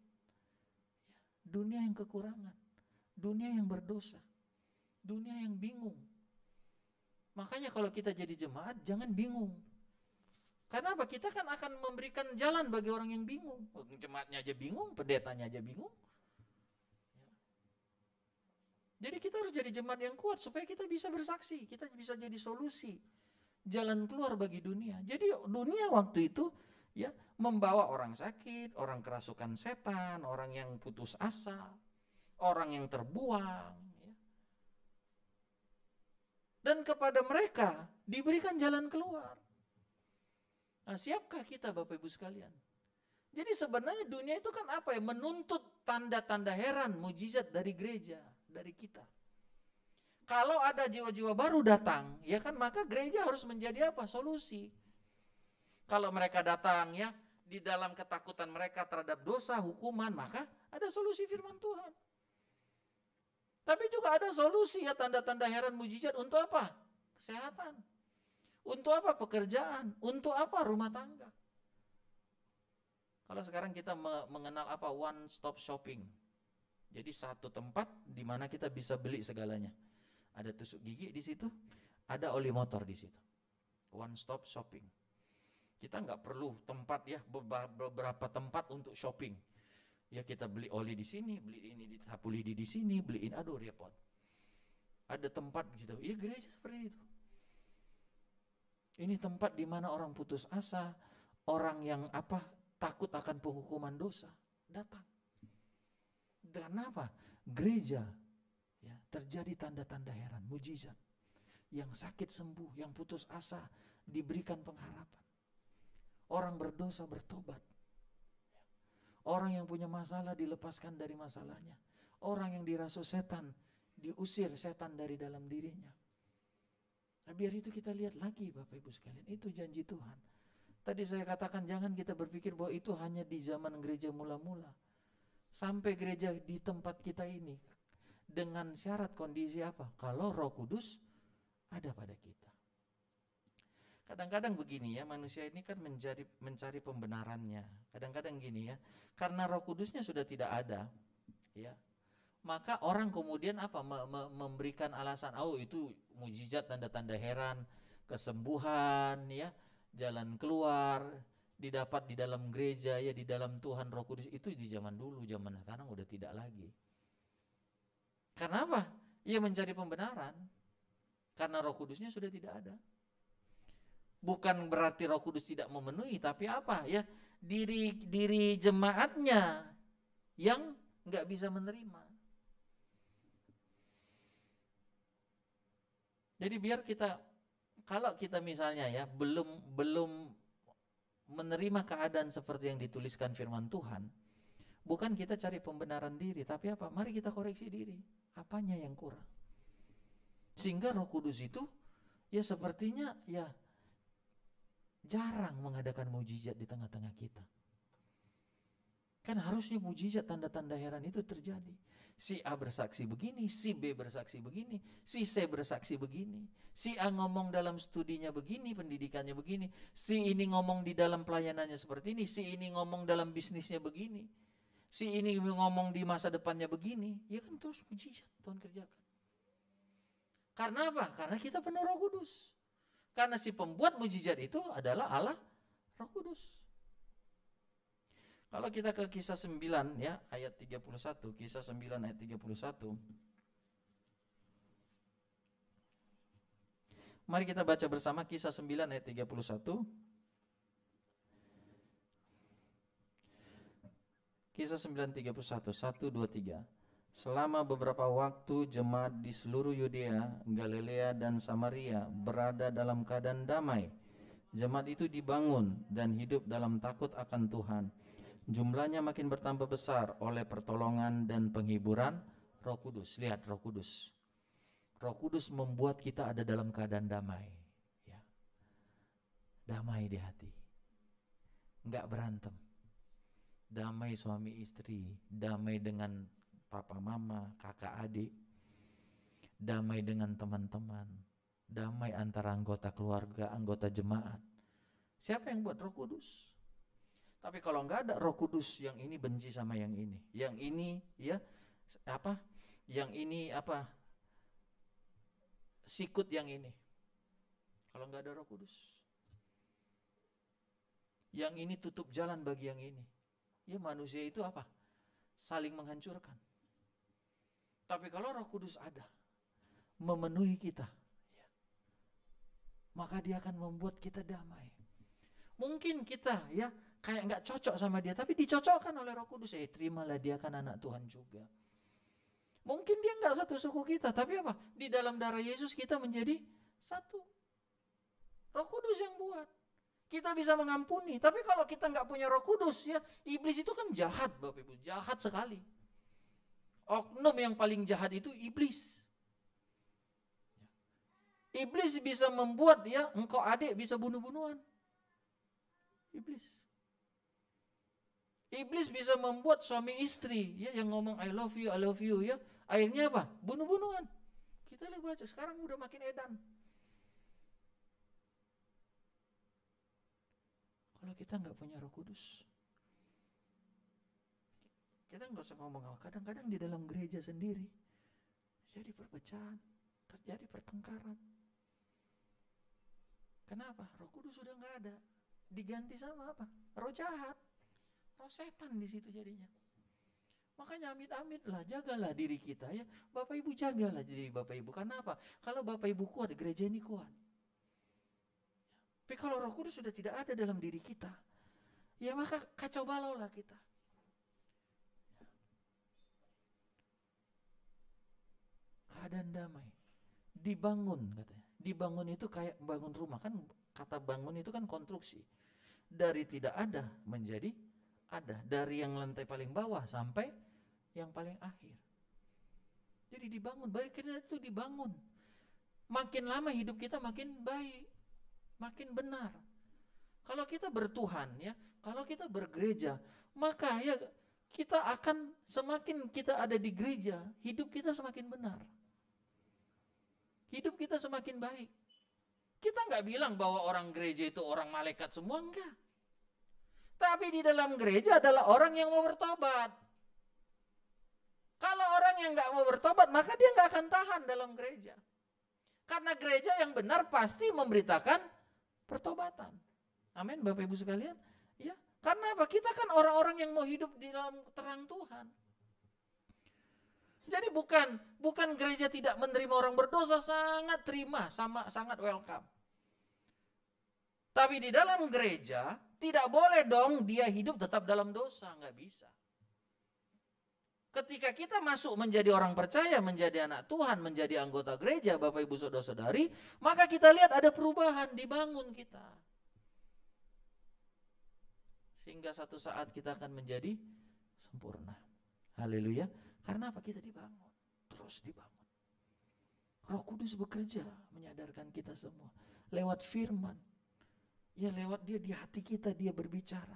dunia yang kekurangan, dunia yang berdosa, dunia yang bingung. Makanya kalau kita jadi jemaat jangan bingung. Karena apa? Kita kan akan memberikan jalan bagi orang yang bingung. Jemaatnya aja bingung, pendetanya aja bingung. Jadi kita harus jadi jemaat yang kuat supaya kita bisa bersaksi, kita bisa jadi solusi, jalan keluar bagi dunia. Jadi dunia waktu itu ya membawa orang sakit, orang kerasukan setan, orang yang putus asa, orang yang terbuang ya. Dan kepada mereka diberikan jalan keluar. Nah, siapkah kita Bapak Ibu sekalian? Jadi sebenarnya dunia itu kan apa ya? Menuntut tanda-tanda heran, mujizat dari gereja, dari kita. Kalau ada jiwa-jiwa baru datang, ya kan, maka gereja harus menjadi apa? Solusi. Kalau mereka datang ya di dalam ketakutan mereka terhadap dosa, hukuman, maka ada solusi firman Tuhan. Tapi juga ada solusi ya, tanda-tanda heran mujizat untuk apa? Kesehatan. Untuk apa? Pekerjaan. Untuk apa? Rumah tangga. Kalau sekarang kita mengenal apa? One stop shopping. Jadi satu tempat di mana kita bisa beli segalanya. Ada tusuk gigi di situ, ada oli motor di situ. One stop shopping. Kita nggak perlu tempat ya, beberapa tempat untuk shopping. Ya kita beli oli di sini, beli ini di sapu lidi di sini, beliin, aduh repot. Ada tempat gitu. Ya gereja seperti itu. Ini tempat di mana orang putus asa, orang yang apa takut akan penghukuman dosa datang. Karena apa? Gereja ya, terjadi tanda-tanda heran, mujizat. Yang sakit sembuh, yang putus asa diberikan pengharapan. Orang berdosa bertobat. Orang yang punya masalah dilepaskan dari masalahnya. Orang yang dirasuki setan, diusir setan dari dalam dirinya. Nah, biar itu kita lihat lagi Bapak Ibu sekalian, itu janji Tuhan. Tadi saya katakan jangan kita berpikir bahwa itu hanya di zaman gereja mula-mula. Sampai gereja di tempat kita ini, dengan syarat kondisi apa? Kalau Roh Kudus ada pada kita. Kadang-kadang begini ya, manusia ini kan mencari pembenarannya. Kadang-kadang gini ya, karena Roh Kudusnya sudah tidak ada, ya, maka orang kemudian apa? Memberikan alasan, oh itu mujizat, tanda-tanda heran, kesembuhan, ya, jalan keluar, didapat di dalam gereja, ya, di dalam Tuhan Roh Kudus. Itu di zaman dulu, zaman sekarang udah tidak lagi. Karena apa? ia mencari pembenaran. Karena Roh Kudusnya sudah tidak ada. Bukan berarti Roh Kudus tidak memenuhi, tapi apa ya? Diri jemaatnya yang nggak bisa menerima. Jadi biar kita, kalau kita misalnya ya belum menerima keadaan seperti yang dituliskan firman Tuhan, bukan kita cari pembenaran diri, tapi apa? Mari kita koreksi diri. Apanya yang kurang? Sehingga Roh Kudus itu ya sepertinya ya jarang mengadakan mujizat di tengah-tengah kita. Kan harusnya mujizat, tanda-tanda heran itu terjadi. Si A bersaksi begini, si B bersaksi begini, si C bersaksi begini, si A ngomong dalam studinya begini, pendidikannya begini, si ini ngomong di dalam pelayanannya seperti ini, si ini ngomong dalam bisnisnya begini, si ini ngomong di masa depannya begini. Ya kan terus mujizat Tuhan kerjakan. Karena apa? Karena kita penuh Roh Kudus. Karena si pembuat mujizat itu adalah Allah Roh Kudus. Kalau kita ke Kisah 9 ya, ayat 31, Kisah 9 ayat 31. Mari kita baca bersama Kisah 9 ayat 31. Kisah 9:31, 1, 2, 3. Selama beberapa waktu jemaat di seluruh Yudea, Galilea dan Samaria berada dalam keadaan damai. Jemaat itu dibangun dan hidup dalam takut akan Tuhan. Jumlahnya makin bertambah besar oleh pertolongan dan penghiburan Roh Kudus. Lihat Roh Kudus. Roh Kudus membuat kita ada dalam keadaan damai. Ya. Damai di hati. Enggak berantem. Damai suami istri, damai dengan papa mama, kakak adik, damai dengan teman-teman, damai antara anggota keluarga, anggota jemaat. Siapa yang buat Roh Kudus? Tapi kalau enggak ada Roh Kudus, yang ini benci sama yang ini, yang ini ya apa? Yang ini apa? Sikut yang ini. Kalau enggak ada Roh Kudus, yang ini tutup jalan bagi yang ini. Ya manusia itu apa? Saling menghancurkan. Tapi kalau Roh Kudus ada, memenuhi kita, ya, maka dia akan membuat kita damai. Mungkin kita ya kayak nggak cocok sama dia, tapi dicocokkan oleh Roh Kudus. Terimalah, dia kan anak Tuhan juga. Mungkin dia nggak satu suku kita, tapi apa? Di dalam darah Yesus kita menjadi satu. Roh Kudus yang buat. Kita bisa mengampuni. Tapi kalau kita nggak punya Roh Kudus, ya iblis itu kan jahat, Bapak Ibu, jahat sekali. Oknum yang paling jahat itu iblis. Iblis bisa membuat ya engkau adik bisa bunuh-bunuhan. Iblis bisa membuat suami istri ya yang ngomong I love you ya. Akhirnya apa? Bunuh-bunuhan. Kita lihat baca sekarang udah makin edan. Kalau kita nggak punya Roh Kudus, kita nggak usah ngomong. Kadang-kadang di dalam gereja sendiri jadi perpecahan, terjadi pertengkaran. Kenapa? Roh Kudus sudah nggak ada, diganti sama apa? Roh jahat, roh setan di situ jadinya. Makanya amit-amit lah, jagalah diri kita ya, Bapak Ibu jagalah diri Bapak Ibu. Karena apa? Kalau Bapak Ibu kuat, gereja ini kuat. Tapi kalau Roh Kudus sudah tidak ada dalam diri kita, ya maka kacau balau lah kita. Keadaan damai, dibangun katanya. Dibangun itu kayak bangun rumah, kan kata bangun itu kan konstruksi. Dari tidak ada menjadi ada, dari yang lantai paling bawah sampai yang paling akhir. Jadi dibangun, baik kita itu dibangun. Makin lama hidup kita makin baik, makin benar. Kalau kita bertuhan ya, kalau kita bergereja, maka ya kita akan semakin kita ada di gereja, hidup kita semakin benar. Hidup kita semakin baik. Kita nggak bilang bahwa orang gereja itu orang malaikat semua, enggak. Tapi di dalam gereja adalah orang yang mau bertobat. Kalau orang yang nggak mau bertobat, maka dia nggak akan tahan dalam gereja. Karena gereja yang benar pasti memberitakan pertobatan. Amin, Bapak Ibu sekalian. Ya, karena apa? Kita kan orang-orang yang mau hidup di dalam terang Tuhan. Jadi bukan gereja tidak menerima orang berdosa, sangat terima, sangat welcome. Tapi di dalam gereja tidak boleh dong dia hidup tetap dalam dosa, nggak bisa. Ketika kita masuk menjadi orang percaya, menjadi anak Tuhan, menjadi anggota gereja, Bapak Ibu Saudara-saudari, maka kita lihat ada perubahan, dibangun kita. Sehingga satu saat kita akan menjadi sempurna. Haleluya. Karena apa? Kita dibangun, terus dibangun. Roh Kudus bekerja menyadarkan kita semua. Lewat firman. Ya lewat dia di hati kita, dia berbicara.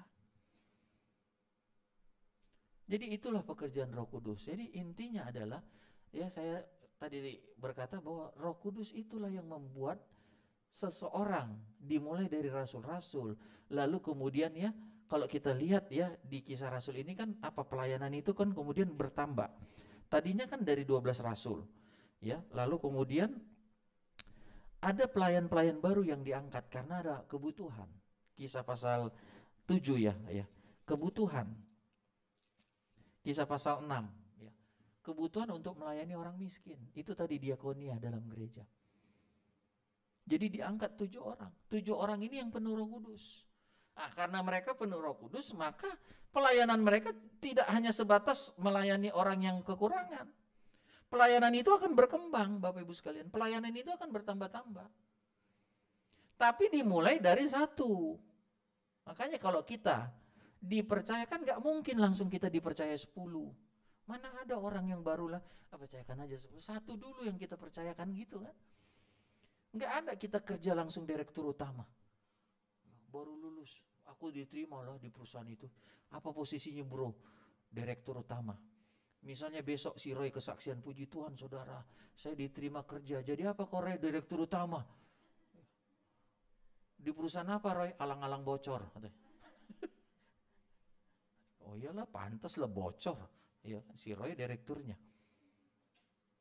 Jadi itulah pekerjaan Roh Kudus. Jadi intinya adalah, ya saya tadi berkata bahwa Roh Kudus itulah yang membuat seseorang dimulai dari rasul-rasul. Lalu kemudian ya, kalau kita lihat ya di Kisah Rasul ini kan apa pelayanan itu kan kemudian bertambah. Tadinya kan dari 12 rasul. Ya, lalu kemudian ada pelayan-pelayan baru yang diangkat karena ada kebutuhan. Kisah pasal 7 ya, kebutuhan. Kisah pasal 6 ya. Kebutuhan untuk melayani orang miskin. Itu tadi diakonia dalam gereja. Jadi diangkat 7 orang. 7 orang ini yang penuh Roh Kudus. Karena mereka penuh Roh Kudus, maka pelayanan mereka tidak hanya sebatas melayani orang yang kekurangan. Pelayanan itu akan berkembang, Bapak Ibu sekalian. Pelayanan itu akan bertambah-tambah. Tapi dimulai dari satu. Makanya kalau kita dipercayakan, gak mungkin langsung kita dipercaya 10. Mana ada orang yang barulah, percayakan aja 10. Satu dulu yang kita percayakan gitu kan. Gak ada kita kerja langsung direktur utama. Baru lulus, aku diterima loh di perusahaan itu. Apa posisinya bro? Direktur utama. Misalnya besok si Roy kesaksian, puji Tuhan saudara, saya diterima kerja. Jadi apa kok Roy? Direktur utama. Di perusahaan apa Roy? Alang-alang bocor. Oh iyalah pantas lah bocor. Ya, si Roy direkturnya.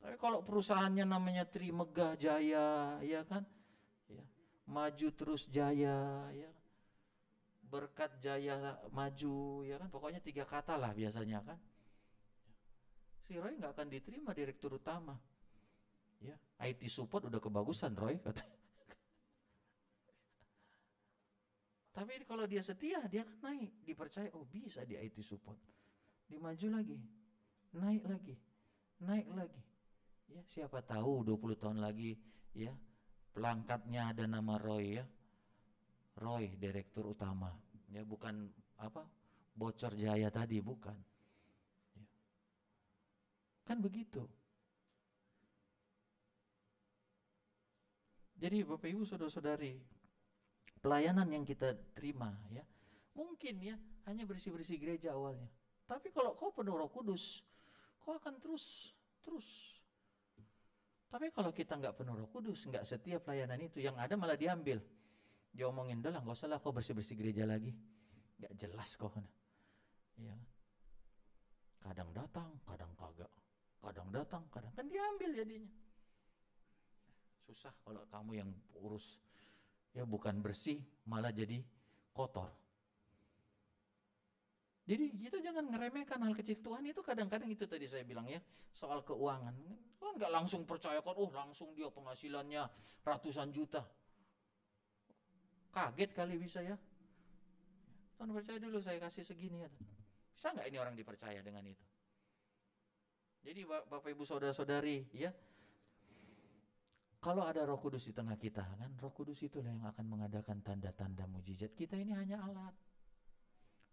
Tapi kalau perusahaannya namanya Trimegah Jaya, ya kan? Ya, maju terus jaya, ya. Berkat jaya maju, ya kan? Pokoknya 3 kata lah biasanya kan. Si Roy nggak akan diterima direktur utama. Ya, IT support udah kebagusan Roy kata. Tapi kalau dia setia, dia akan naik, dipercaya, oh bisa di IT support. Dimaju lagi, naik lagi, naik lagi. Ya, siapa tahu 20 tahun lagi ya, pelangkatnya ada nama Roy ya. Roy direktur utama. Ya, bukan apa? Bocor jaya tadi, bukan. Ya. Kan begitu. Jadi Bapak Ibu Saudara-saudari, pelayanan yang kita terima ya, mungkin ya hanya bersih-bersih gereja awalnya. Tapi kalau kau penuh Roh Kudus, kau akan terus. Tapi kalau kita nggak penuh Roh Kudus, nggak setia pelayanan itu, yang ada malah diambil. Dia omongin, udah lah nggak usah lah kau bersih-bersih gereja lagi, nggak jelas kau. Ya. Kadang datang, kadang kagak. Kadang datang, kadang kan diambil jadinya. Susah kalau kamu yang urus. Ya bukan bersih, malah jadi kotor. Jadi kita jangan ngeremehkan hal kecil. Tuhan itu kadang-kadang itu tadi saya bilang ya, soal keuangan. Kan nggak langsung percayakan, langsung dia penghasilannya ratusan juta. Kaget kali bisa ya. Tuhan percaya dulu saya kasih segini ya. Bisa nggak ini orang dipercaya dengan itu? Jadi Bapak Ibu Saudara-saudari ya, kalau ada Roh Kudus di tengah kita kan, Roh Kudus itulah yang akan mengadakan tanda-tanda mujizat. Kita ini hanya alat.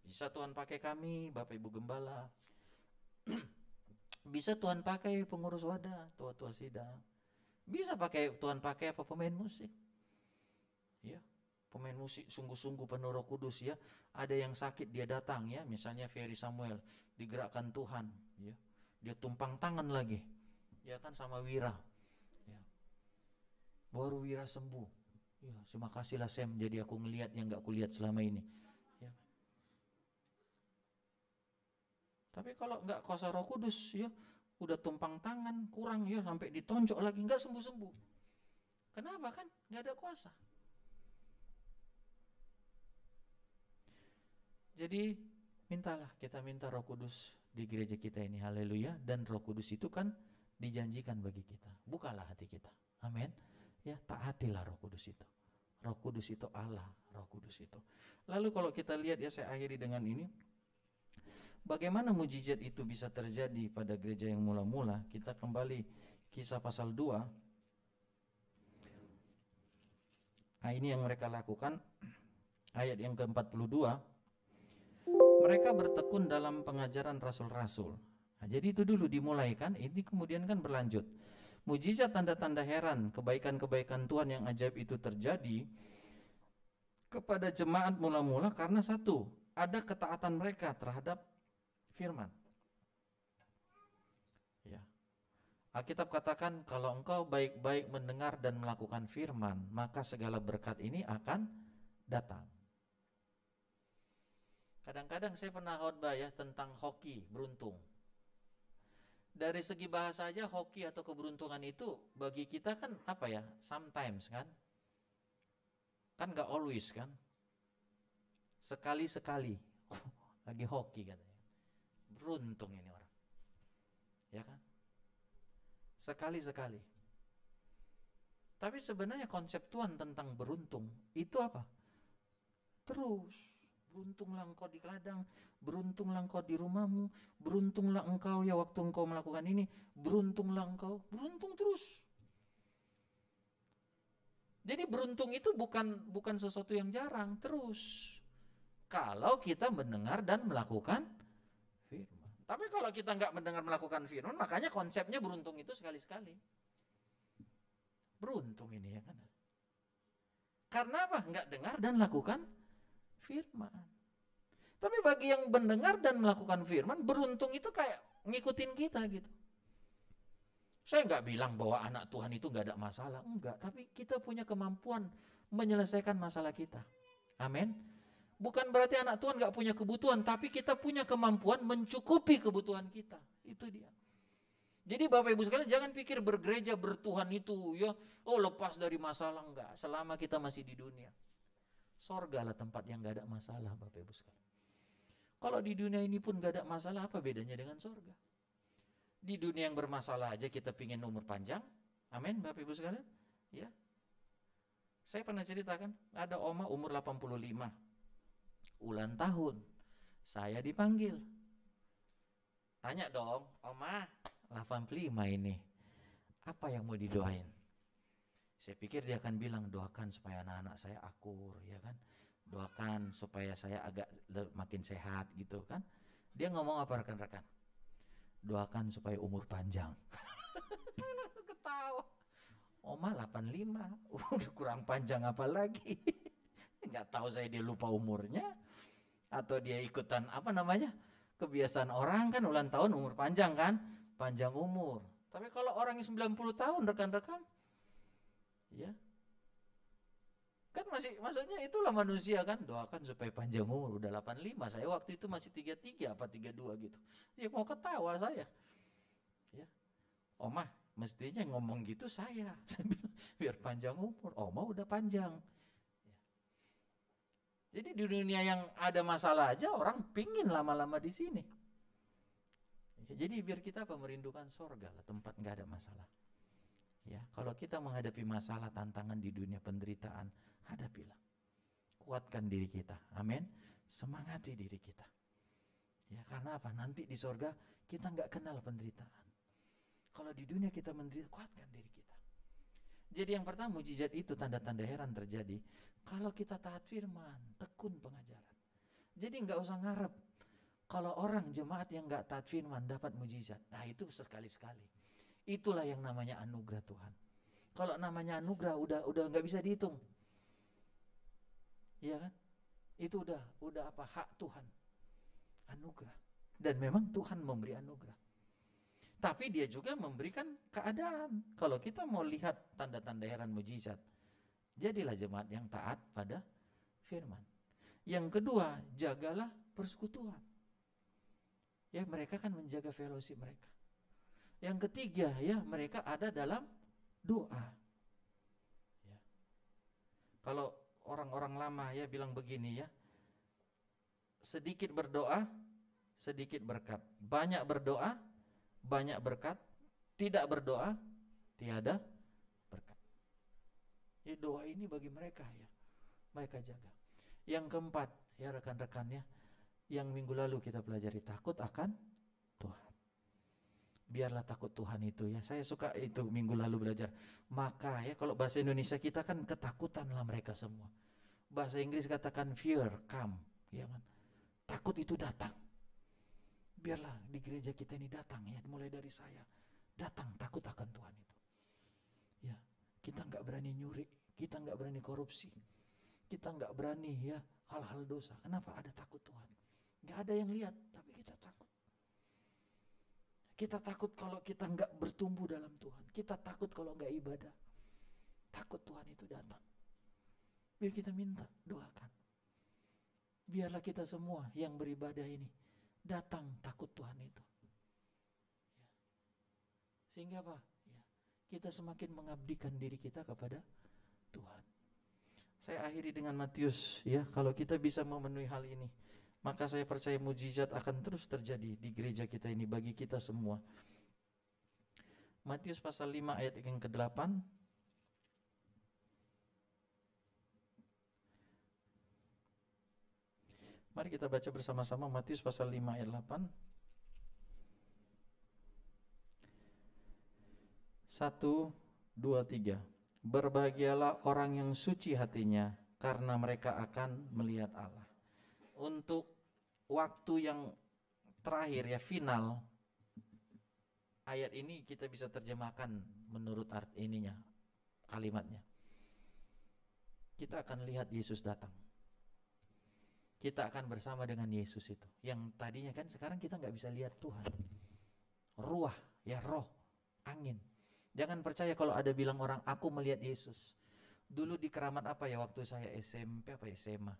Bisa Tuhan pakai kami, Bapak Ibu Gembala. Bisa Tuhan pakai pengurus wadah, tua-tua sidang. Bisa Tuhan pakai apa? Pemain musik. Ya, pemain musik sungguh-sungguh penuh Roh Kudus ya. Ada yang sakit dia datang ya, misalnya Ferry Samuel, digerakkan Tuhan ya. Dia tumpang tangan lagi. Ya kan sama Wira. Baru Wira sembuh. Ya, terima kasihlah Sam. Jadi aku ngelihat yang gak kulihat selama ini. Ya. Tapi kalau nggak kuasa Roh Kudus ya, udah tumpang tangan, kurang ya, sampai ditonjok lagi nggak sembuh-sembuh. Kenapa kan? Nggak ada kuasa. Jadi kita minta Roh Kudus di gereja kita ini. Haleluya. Dan Roh Kudus itu kan dijanjikan bagi kita. Bukalah hati kita. Amin. Ya, taatilah Roh Kudus itu. Roh Kudus itu Allah, Roh Kudus itu. Lalu kalau kita lihat, ya saya akhiri dengan ini. Bagaimana mujizat itu bisa terjadi pada gereja yang mula-mula? Kita kembali Kisah pasal 2. Nah, ini yang mereka lakukan. Ayat yang ke-42. Mereka bertekun dalam pengajaran rasul-rasul. Nah, jadi itu dulu dimulai kan, ini kemudian kan berlanjut. Mujizat, tanda-tanda heran, kebaikan-kebaikan Tuhan yang ajaib itu terjadi kepada jemaat mula-mula karena satu, ada ketaatan mereka terhadap firman. Ya. Alkitab katakan kalau engkau baik-baik mendengar dan melakukan firman, maka segala berkat ini akan datang. Kadang-kadang saya pernah khotbah ya tentang hoki, beruntung. Dari segi bahasa aja hoki atau keberuntungan itu bagi kita kan apa ya? Sometimes kan? Kan gak always kan? Sekali-sekali. Lagi hoki katanya. Beruntung ini orang. Ya kan? Sekali-sekali. Tapi sebenarnya konsep Tuhan tentang beruntung itu apa? Terus. Beruntunglah engkau di ladang, beruntunglah engkau di rumahmu, beruntunglah engkau ya waktu engkau melakukan ini, beruntunglah engkau, beruntung terus. Jadi beruntung itu bukan sesuatu yang jarang, terus. Kalau kita mendengar dan melakukan firman. Tapi kalau kita nggak mendengar melakukan firman, makanya konsepnya beruntung itu sekali-sekali. Beruntung ini ya kan. Karena apa? Nggak dengar dan lakukan firman. Tapi bagi yang mendengar dan melakukan firman, beruntung itu kayak ngikutin kita gitu. Saya nggak bilang bahwa anak Tuhan itu nggak ada masalah, enggak. Tapi kita punya kemampuan menyelesaikan masalah kita. Amin. Bukan berarti anak Tuhan nggak punya kebutuhan, tapi kita punya kemampuan mencukupi kebutuhan kita. Itu dia. Jadi Bapak Ibu sekalian jangan pikir bergereja bertuhan itu ya, oh lepas dari masalah, enggak. Selama kita masih di dunia. Sorga lah tempat yang gak ada masalah Bapak Ibu sekalian. Kalau di dunia ini pun gak ada masalah, apa bedanya dengan sorga? Di dunia yang bermasalah aja kita pingin umur panjang. Amin Bapak Ibu sekalian. Ya. Saya pernah ceritakan, ada oma umur 85. Ulang tahun. Saya dipanggil. Tanya dong, oma 85 ini. Apa yang mau didoain? Saya pikir dia akan bilang doakan supaya anak-anak saya akur, ya kan? Doakan supaya saya agak makin sehat gitu kan? Dia ngomong apa rekan-rekan? Doakan supaya umur panjang. Saya langsung ketawa. Oma 85, udah kurang panjang apa lagi? Nggak tahu saya dia lupa umurnya atau dia ikutan apa namanya? Kebiasaan orang kan ulang tahun umur panjang kan? Panjang umur. Tapi kalau orang yang 90 tahun rekan-rekan, ya kan masih, maksudnya itulah manusia kan, doakan supaya panjang umur. Udah 85, saya waktu itu masih 33 apa 32 gitu. Ya mau ketawa saya. Ya, oma mestinya ngomong gitu saya bilang, biar panjang umur. Oma udah panjang ya. Jadi di dunia yang ada masalah aja orang pingin lama-lama di sini ya, jadi biar kita apa, merindukan sorga lah, tempat gak ada masalah. Ya, kalau kita menghadapi masalah, tantangan di dunia penderitaan, hadapilah. Kuatkan diri kita. Amin. Semangati diri kita. Ya, karena apa? Nanti di sorga kita nggak kenal penderitaan. Kalau di dunia kita menderita, kuatkan diri kita. Jadi yang pertama, mujizat itu tanda-tanda heran terjadi kalau kita taat firman, tekun pengajaran. Jadi nggak usah ngarep kalau orang jemaat yang nggak taat firman dapat mujizat. Nah itu sekali-sekali. Itulah yang namanya anugerah Tuhan. Kalau namanya anugerah udah nggak bisa dihitung, iya kan? Itu udah apa, hak Tuhan, anugerah. Dan memang Tuhan memberi anugerah. Tapi Dia juga memberikan keadaan. Kalau kita mau lihat tanda-tanda heran mujizat, jadilah jemaat yang taat pada firman. Yang kedua, jagalah persekutuan. Ya, mereka kan menjaga fellowship mereka. Yang ketiga, ya mereka ada dalam doa. Ya. Kalau orang-orang lama ya bilang begini ya, sedikit berdoa, sedikit berkat. Banyak berdoa, banyak berkat. Tidak berdoa, tiada berkat. Ya, doa ini bagi mereka ya, mereka jaga. Yang keempat ya rekan-rekannya, yang minggu lalu kita pelajari, takut akan Tuhan. Biarlah takut Tuhan itu ya. Saya suka itu minggu lalu belajar. Maka ya, kalau bahasa Indonesia kita kan ketakutanlah mereka semua. Bahasa Inggris katakan fear come, ya kan? Takut itu datang. Biarlah di gereja kita ini datang ya, mulai dari saya. Datang takut akan Tuhan itu. Ya, kita nggak berani nyuri, kita nggak berani korupsi, kita nggak berani ya hal-hal dosa. Kenapa? Ada takut Tuhan. Nggak ada yang lihat, tapi kita takut. Kita takut kalau kita nggak bertumbuh dalam Tuhan. Kita takut kalau nggak ibadah. Takut Tuhan itu datang. Biar kita minta, doakan. Biarlah kita semua yang beribadah ini datang takut Tuhan itu. Sehingga apa? Ya, kita semakin mengabdikan diri kita kepada Tuhan. Saya akhiri dengan Matius ya, kalau kita bisa memenuhi hal ini, maka saya percaya mujizat akan terus terjadi di gereja kita ini bagi kita semua. Matius pasal 5 ayat yang ke-8. Mari kita baca bersama-sama Matius pasal 5 ayat 8. 1, 2, 3. Berbahagialah orang yang suci hatinya, karena mereka akan melihat Allah. Untuk waktu yang terakhir ya, final, ayat ini kita bisa terjemahkan menurut arti ininya, kalimatnya. Kita akan lihat Yesus datang. Kita akan bersama dengan Yesus itu. Yang tadinya kan sekarang kita nggak bisa lihat Tuhan. Ruah, ya roh, angin. Jangan percaya kalau ada bilang orang, aku melihat Yesus. Dulu di keramat apa ya waktu saya SMP apa SMA.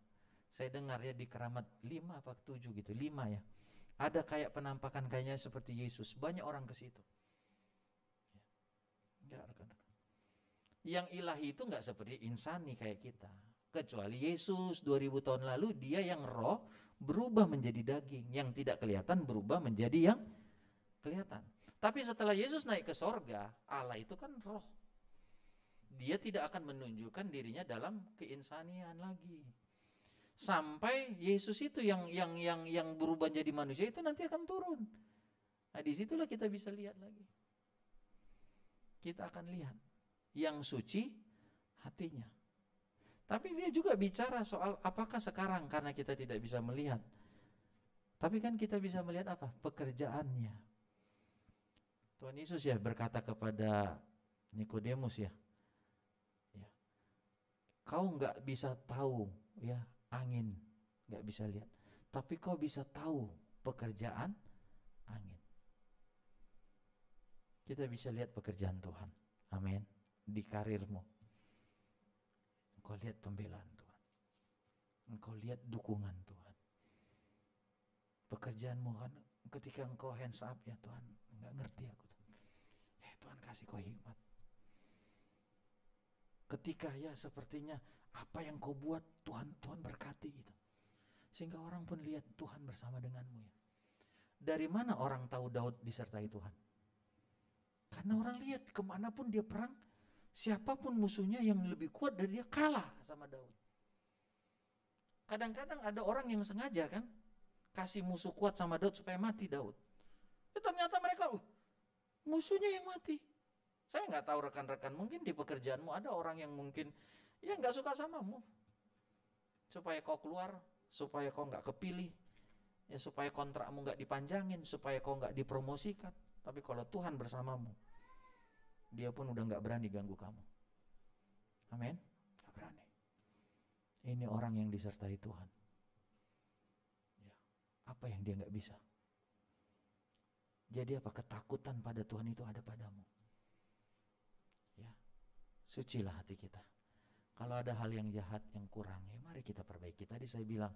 Saya dengar ya di keramat 5 apa 7 gitu, 5 ya. Ada kayak penampakan kayaknya seperti Yesus. Banyak orang ke situ. Ya, rekan-rekan. Yang ilahi itu nggak seperti insani kayak kita. Kecuali Yesus 2000 tahun lalu dia yang roh berubah menjadi daging. Yang tidak kelihatan berubah menjadi yang kelihatan. Tapi setelah Yesus naik ke sorga, Allah itu kan roh. Dia tidak akan menunjukkan dirinya dalam keinsanian lagi. Sampai Yesus itu yang berubah jadi manusia itu nanti akan turun. Nah, disitulah kita bisa lihat lagi. Kita akan lihat yang suci hatinya. Tapi dia juga bicara soal apakah sekarang karena kita tidak bisa melihat. Tapi kan kita bisa melihat apa? Pekerjaannya. Tuhan Yesus ya berkata kepada Nikodemus ya, kau nggak bisa tahu ya angin, nggak bisa lihat, tapi kau bisa tahu pekerjaan angin. Kita bisa lihat pekerjaan Tuhan, amin. Di karirmu, engkau lihat pembelaan Tuhan, engkau lihat dukungan Tuhan. Pekerjaanmu kan ketika engkau hands up ya Tuhan, nggak ngerti aku. Tuhan kasih kau hikmat. Ketika ya sepertinya apa yang kau buat Tuhan berkati gitu. Sehingga orang pun lihat Tuhan bersama denganmu ya. Dari mana orang tahu Daud disertai Tuhan? Karena orang lihat kemanapun dia perang, siapapun musuhnya yang lebih kuat dari dia kalah sama Daud. Kadang-kadang ada orang yang sengaja kan kasih musuh kuat sama Daud supaya mati Daud. Ternyata mereka musuhnya yang mati. Saya nggak tahu rekan-rekan, mungkin di pekerjaanmu ada orang yang mungkin ya nggak suka samamu, supaya kau keluar, supaya kau nggak kepilih, ya supaya kontrakmu nggak dipanjangin, supaya kau nggak dipromosikan. Tapi kalau Tuhan bersamamu, dia pun udah nggak berani ganggu kamu. Amin, nggak berani. Ini orang yang disertai Tuhan. Ya, apa yang dia nggak bisa? Jadi apa? Ketakutan pada Tuhan itu ada padamu. Ya, sucilah hati kita. Kalau ada hal yang jahat, yang kurang, ya mari kita perbaiki. Tadi saya bilang,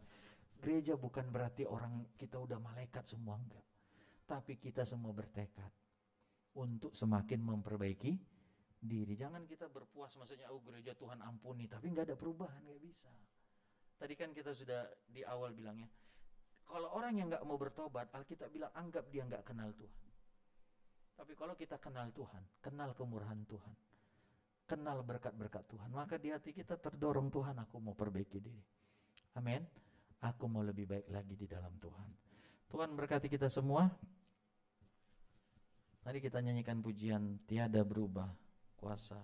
gereja bukan berarti orang kita udah malaikat semua, enggak. Tapi kita semua bertekad untuk semakin memperbaiki diri. Jangan kita berpuas, maksudnya gereja Tuhan ampuni, tapi nggak ada perubahan, nggak bisa. Tadi kan kita sudah di awal bilangnya, Kalau orang yang nggak mau bertobat, Alkitab bilang anggap dia nggak kenal Tuhan. Tapi kalau kita kenal Tuhan, kenal kemurahan Tuhan, kenal berkat-berkat Tuhan, maka di hati kita terdorong, Tuhan, aku mau perbaiki diri. Amin. Aku mau lebih baik lagi di dalam Tuhan. Tuhan berkati kita semua. Mari kita nyanyikan pujian tiada berubah kuasa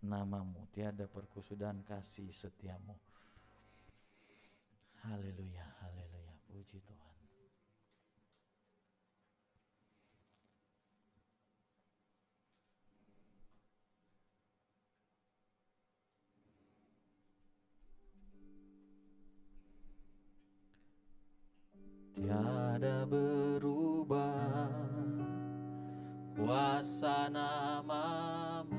namamu, tiada perkusudahan kasih setiamu. Haleluya, haleluya, puji Tuhan. Tiada berubah kuasa namamu,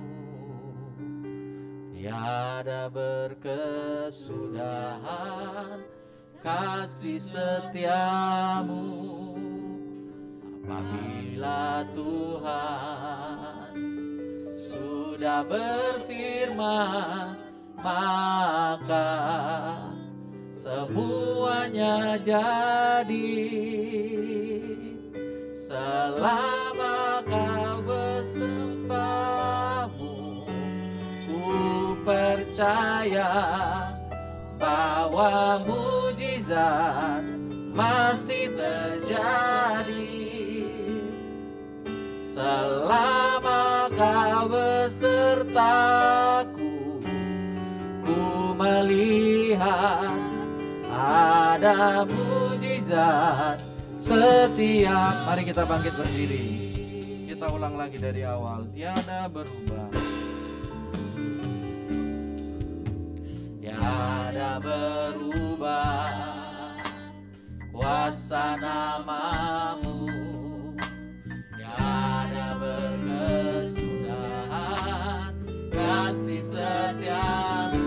tiada berkesudahan kasih setiamu. Apabila Tuhan sudah berfirman, maka semuanya jadi. Selama kau bersembahmu, ku percaya bahwa mujizat masih terjadi. Selama kau besertaku, ku melihat ada mujizat setiap. Mari kita bangkit berdiri. Kita ulang lagi dari awal. Tiada berubah, tiada berubah kuasa namamu, tiada berkesudahan kasih setiamu.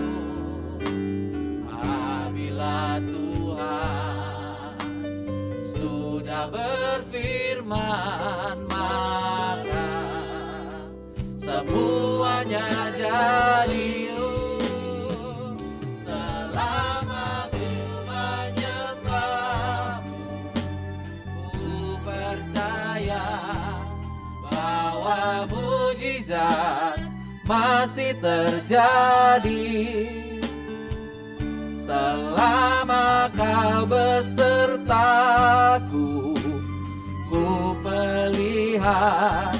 Apabila Tuhan sudah berfirman, maka semuanya jadi. Selama ku menyembahmu, ku percaya bahwa mujizat masih terjadi. Selama kau besertaku, ku melihat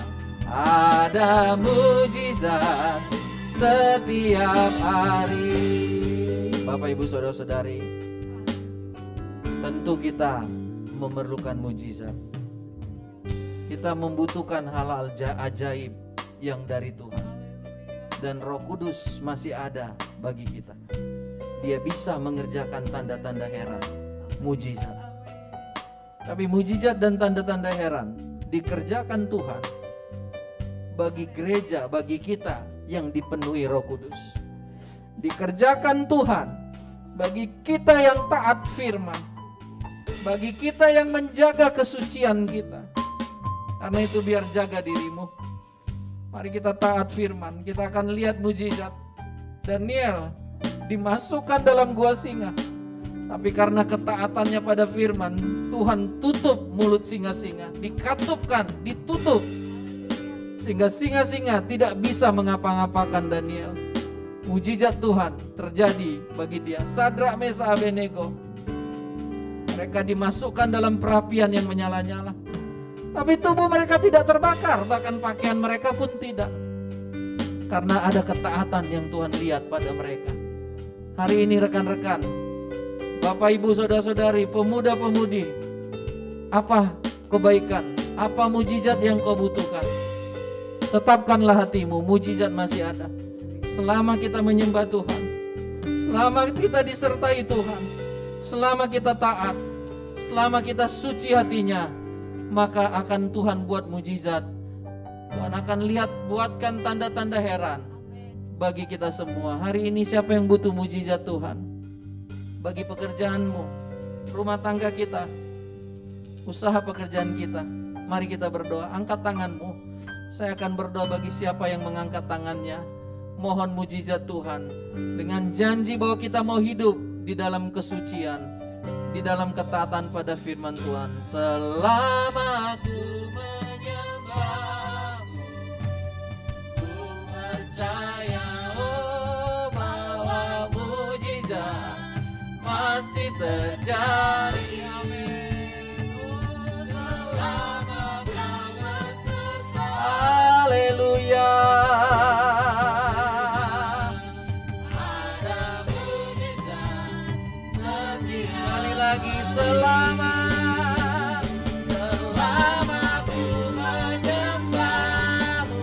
ada mujizat setiap hari. Bapak, Ibu, Saudara-saudari, tentu kita memerlukan mujizat. Kita membutuhkan hal-hal ajaib yang dari Tuhan. Dan Roh Kudus masih ada bagi kita. Dia bisa mengerjakan tanda-tanda heran, mujizat. Tapi mujizat dan tanda-tanda heran dikerjakan Tuhan bagi gereja, bagi kita yang dipenuhi Roh Kudus. Dikerjakan Tuhan bagi kita yang taat firman, bagi kita yang menjaga kesucian kita. Karena itu biar jaga dirimu. Mari kita taat firman, kita akan lihat mujizat. Daniel dimasukkan dalam gua singa, tapi karena ketaatannya pada firman, Tuhan tutup mulut singa-singa, dikatupkan, ditutup, sehingga singa-singa tidak bisa mengapa-ngapakan Daniel. Mujizat Tuhan terjadi bagi dia. Sadrak, Mesah, Abednego, mereka dimasukkan dalam perapian yang menyala-nyala, tapi tubuh mereka tidak terbakar, bahkan pakaian mereka pun tidak, karena ada ketaatan yang Tuhan lihat pada mereka. Hari ini rekan-rekan, Bapak, Ibu, Saudara-saudari, pemuda-pemudi, apa kebaikan, apa mujizat yang kau butuhkan? Tetapkanlah hatimu, mujizat masih ada. Selama kita menyembah Tuhan, selama kita disertai Tuhan, selama kita taat, selama kita suci hatinya, maka akan Tuhan buat mujizat. Tuhan akan lihat, buatkan tanda-tanda heran bagi kita semua. Hari ini siapa yang butuh mujizat Tuhan? Bagi pekerjaanmu, rumah tangga kita, usaha pekerjaan kita, mari kita berdoa. Angkat tanganmu. Saya akan berdoa bagi siapa yang mengangkat tangannya. Mohon mujizat Tuhan dengan janji bahwa kita mau hidup di dalam kesucian, di dalam ketaatan pada firman Tuhan. Selama aku menyembah-Mu, ku percaya bahwa mujizat masih terjadi. Selama Kau beserta, haleluya. Selama ku menyembah-Mu,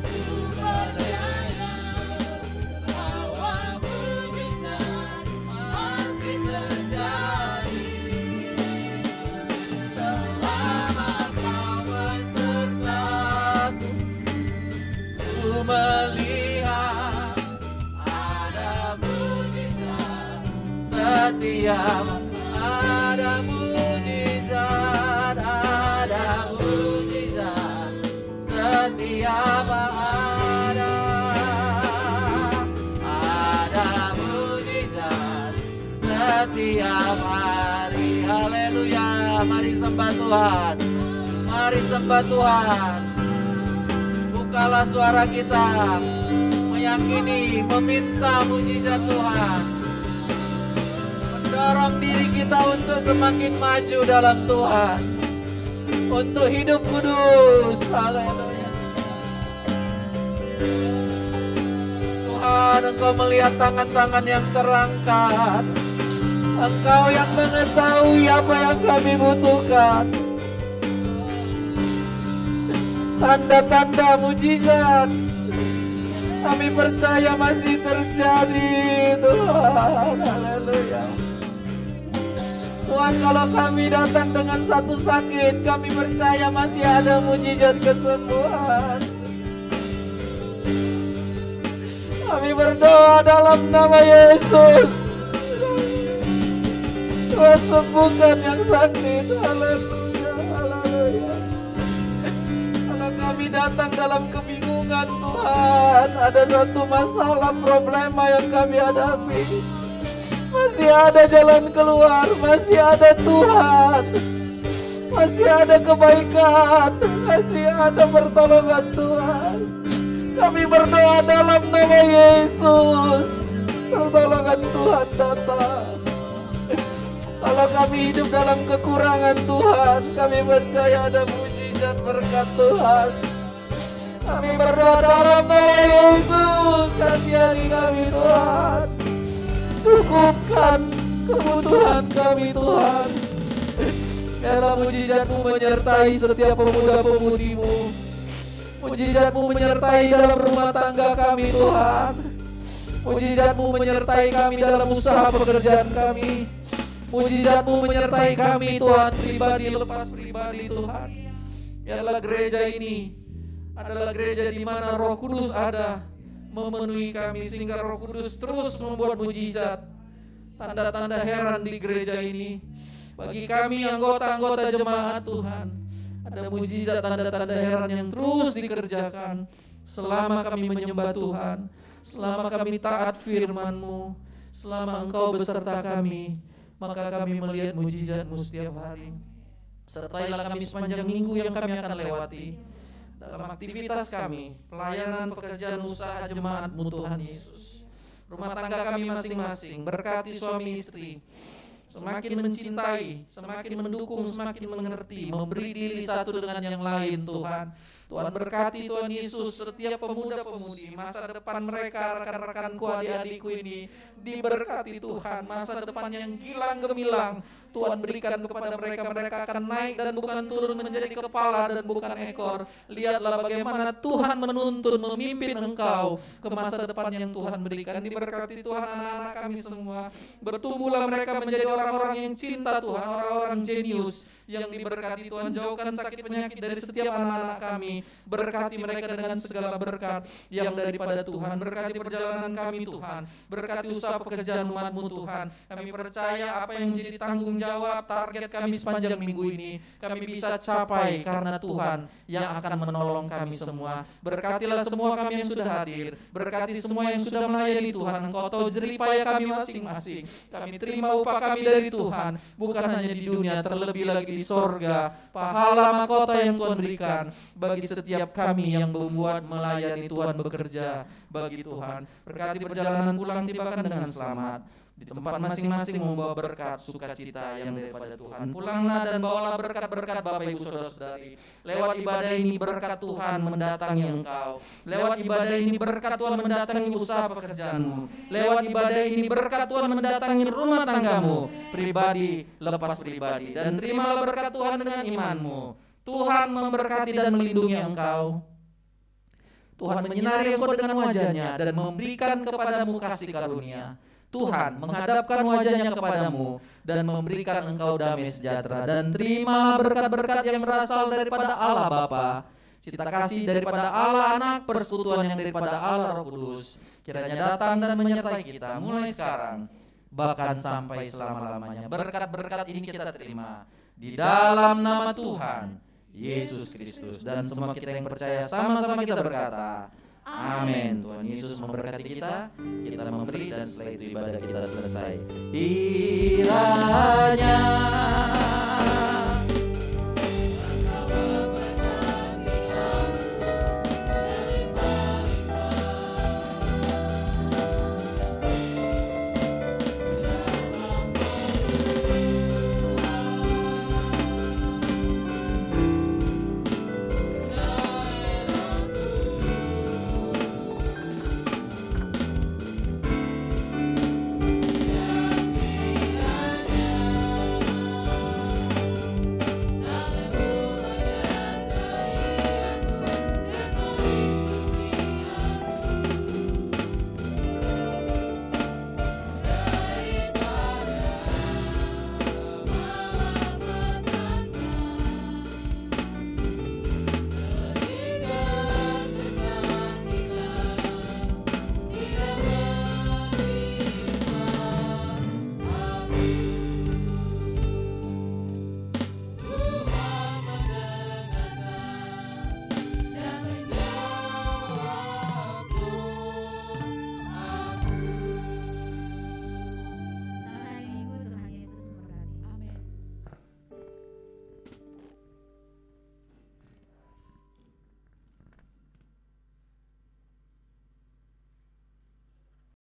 ku percaya bahwa mujizat masih terjadi. Selama Kau besertaku, ku melihat ada mujizat setiap. Ada mujizat setiap ada mujizat setiap hari. Haleluya. Mari sembah Tuhan, mari sembah Tuhan. Bukalah suara kita, meyakini, meminta mujizat Tuhan. Dorong diri kita untuk semakin maju dalam Tuhan, untuk hidup kudus. Haleluya. Tuhan, Engkau melihat tangan-tangan yang terangkat. Engkau yang mengetahui apa yang kami butuhkan. Tanda-tanda mujizat kami percaya masih terjadi, Tuhan. Haleluya. Tuhan, kalau kami datang dengan satu sakit, kami percaya masih ada mujizat kesembuhan. Kami berdoa dalam nama Yesus. Tuhan, sembuhkan yang sakit. Haleluya, haleluya. Kalau kami datang dalam kebingungan, Tuhan, ada satu masalah, problema yang kami hadapi, masih ada jalan keluar, masih ada Tuhan, masih ada kebaikan, masih ada pertolongan Tuhan. Kami berdoa dalam nama Yesus, pertolongan Tuhan datang. Kalau kami hidup dalam kekurangan Tuhan, kami percaya ada mujizat berkat Tuhan. Kami berdoa dalam nama Yesus, kasihani kami Tuhan. Cukupkan kebutuhan kami Tuhan. Biarlah mujizat-Mu menyertai setiap pemuda-pemudimu. Mujizat-Mu menyertai dalam rumah tangga kami Tuhan. Mujizat-Mu menyertai kami dalam usaha pekerjaan kami. Mujizat-Mu menyertai kami Tuhan, pribadi lepas pribadi Tuhan. Biarlah gereja ini adalah gereja di mana Roh Kudus ada, memenuhi kami sehingga Roh Kudus terus membuat mujizat, tanda-tanda heran di gereja ini. Bagi kami anggota-anggota jemaat Tuhan, ada mujizat, tanda-tanda heran yang terus dikerjakan selama kami menyembah Tuhan, selama kami taat firman-Mu, selama Engkau beserta kami, maka kami melihat mujizat-Mu setiap hari. Sertailah kami sepanjang minggu yang kami akan lewati, dalam aktivitas kami, pelayanan, pekerjaan, usaha jemaat-Mu Tuhan Yesus. Rumah tangga kami masing-masing, berkati suami istri, semakin mencintai, semakin mendukung, semakin mengerti, memberi diri satu dengan yang lain Tuhan. Tuhan berkati Tuhan Yesus setiap pemuda-pemudi, masa depan mereka, rekan-rekanku, adik-adikku ini diberkati Tuhan. Masa depan yang gilang gemilang Tuhan berikan kepada mereka. Mereka akan naik dan bukan turun, menjadi kepala dan bukan ekor. Lihatlah bagaimana Tuhan menuntun, memimpin engkau ke masa depan yang Tuhan berikan. Diberkati Tuhan anak-anak kami semua. Bertumbuhlah mereka menjadi orang-orang yang cinta Tuhan, orang-orang jenius yang diberkati Tuhan. Jauhkan sakit penyakit dari setiap anak-anak kami. Berkati mereka dengan segala berkat yang daripada Tuhan. Berkati perjalanan kami Tuhan. Berkati usaha pekerjaan umat-Mu Tuhan. Kami percaya apa yang menjadi tanggung jawab target kami sepanjang minggu ini kami bisa capai karena Tuhan yang akan menolong kami semua. Berkatilah semua kami yang sudah hadir. Berkati semua yang sudah melayani Tuhan. Engkau tahu jerih payah kami masing-masing. Kami terima upah kami dari Tuhan, bukan hanya di dunia, terlebih lagi di sorga. Pahala mahkota yang Tuhan berikan bagi setiap kami yang membuat melayani Tuhan bekerja bagi Tuhan. Berkati perjalanan pulang tibakan dengan selamat. Di tempat masing-masing membawa berkat sukacita yang daripada Tuhan. Pulanglah dan bawalah berkat-berkat Bapak Ibu Saudara-saudari. Lewat ibadah ini berkat Tuhan mendatangi engkau. Lewat ibadah ini berkat Tuhan mendatangi usaha pekerjaanmu. Lewat ibadah ini berkat Tuhan mendatangi rumah tanggamu, pribadi lepas pribadi. Dan terimalah berkat Tuhan dengan imanmu. Tuhan memberkati dan melindungi engkau. Tuhan menyinari engkau dengan wajahnya dan memberikan kepadamu kasih karunia. Tuhan menghadapkan wajahnya kepadamu dan memberikan engkau damai sejahtera. Dan terimalah berkat-berkat yang berasal daripada Allah Bapa, cita kasih daripada Allah Anak, persekutuan yang daripada Allah Roh Kudus, kiranya datang dan menyertai kita mulai sekarang bahkan sampai selama-lamanya. Berkat-berkat ini kita terima di dalam nama Tuhan Yesus Kristus. Dan semua kita yang percaya sama-sama kita berkata amin. Tuhan Yesus memberkati kita. Kita memberi dan setelah itu ibadah kita selesai. Kiranya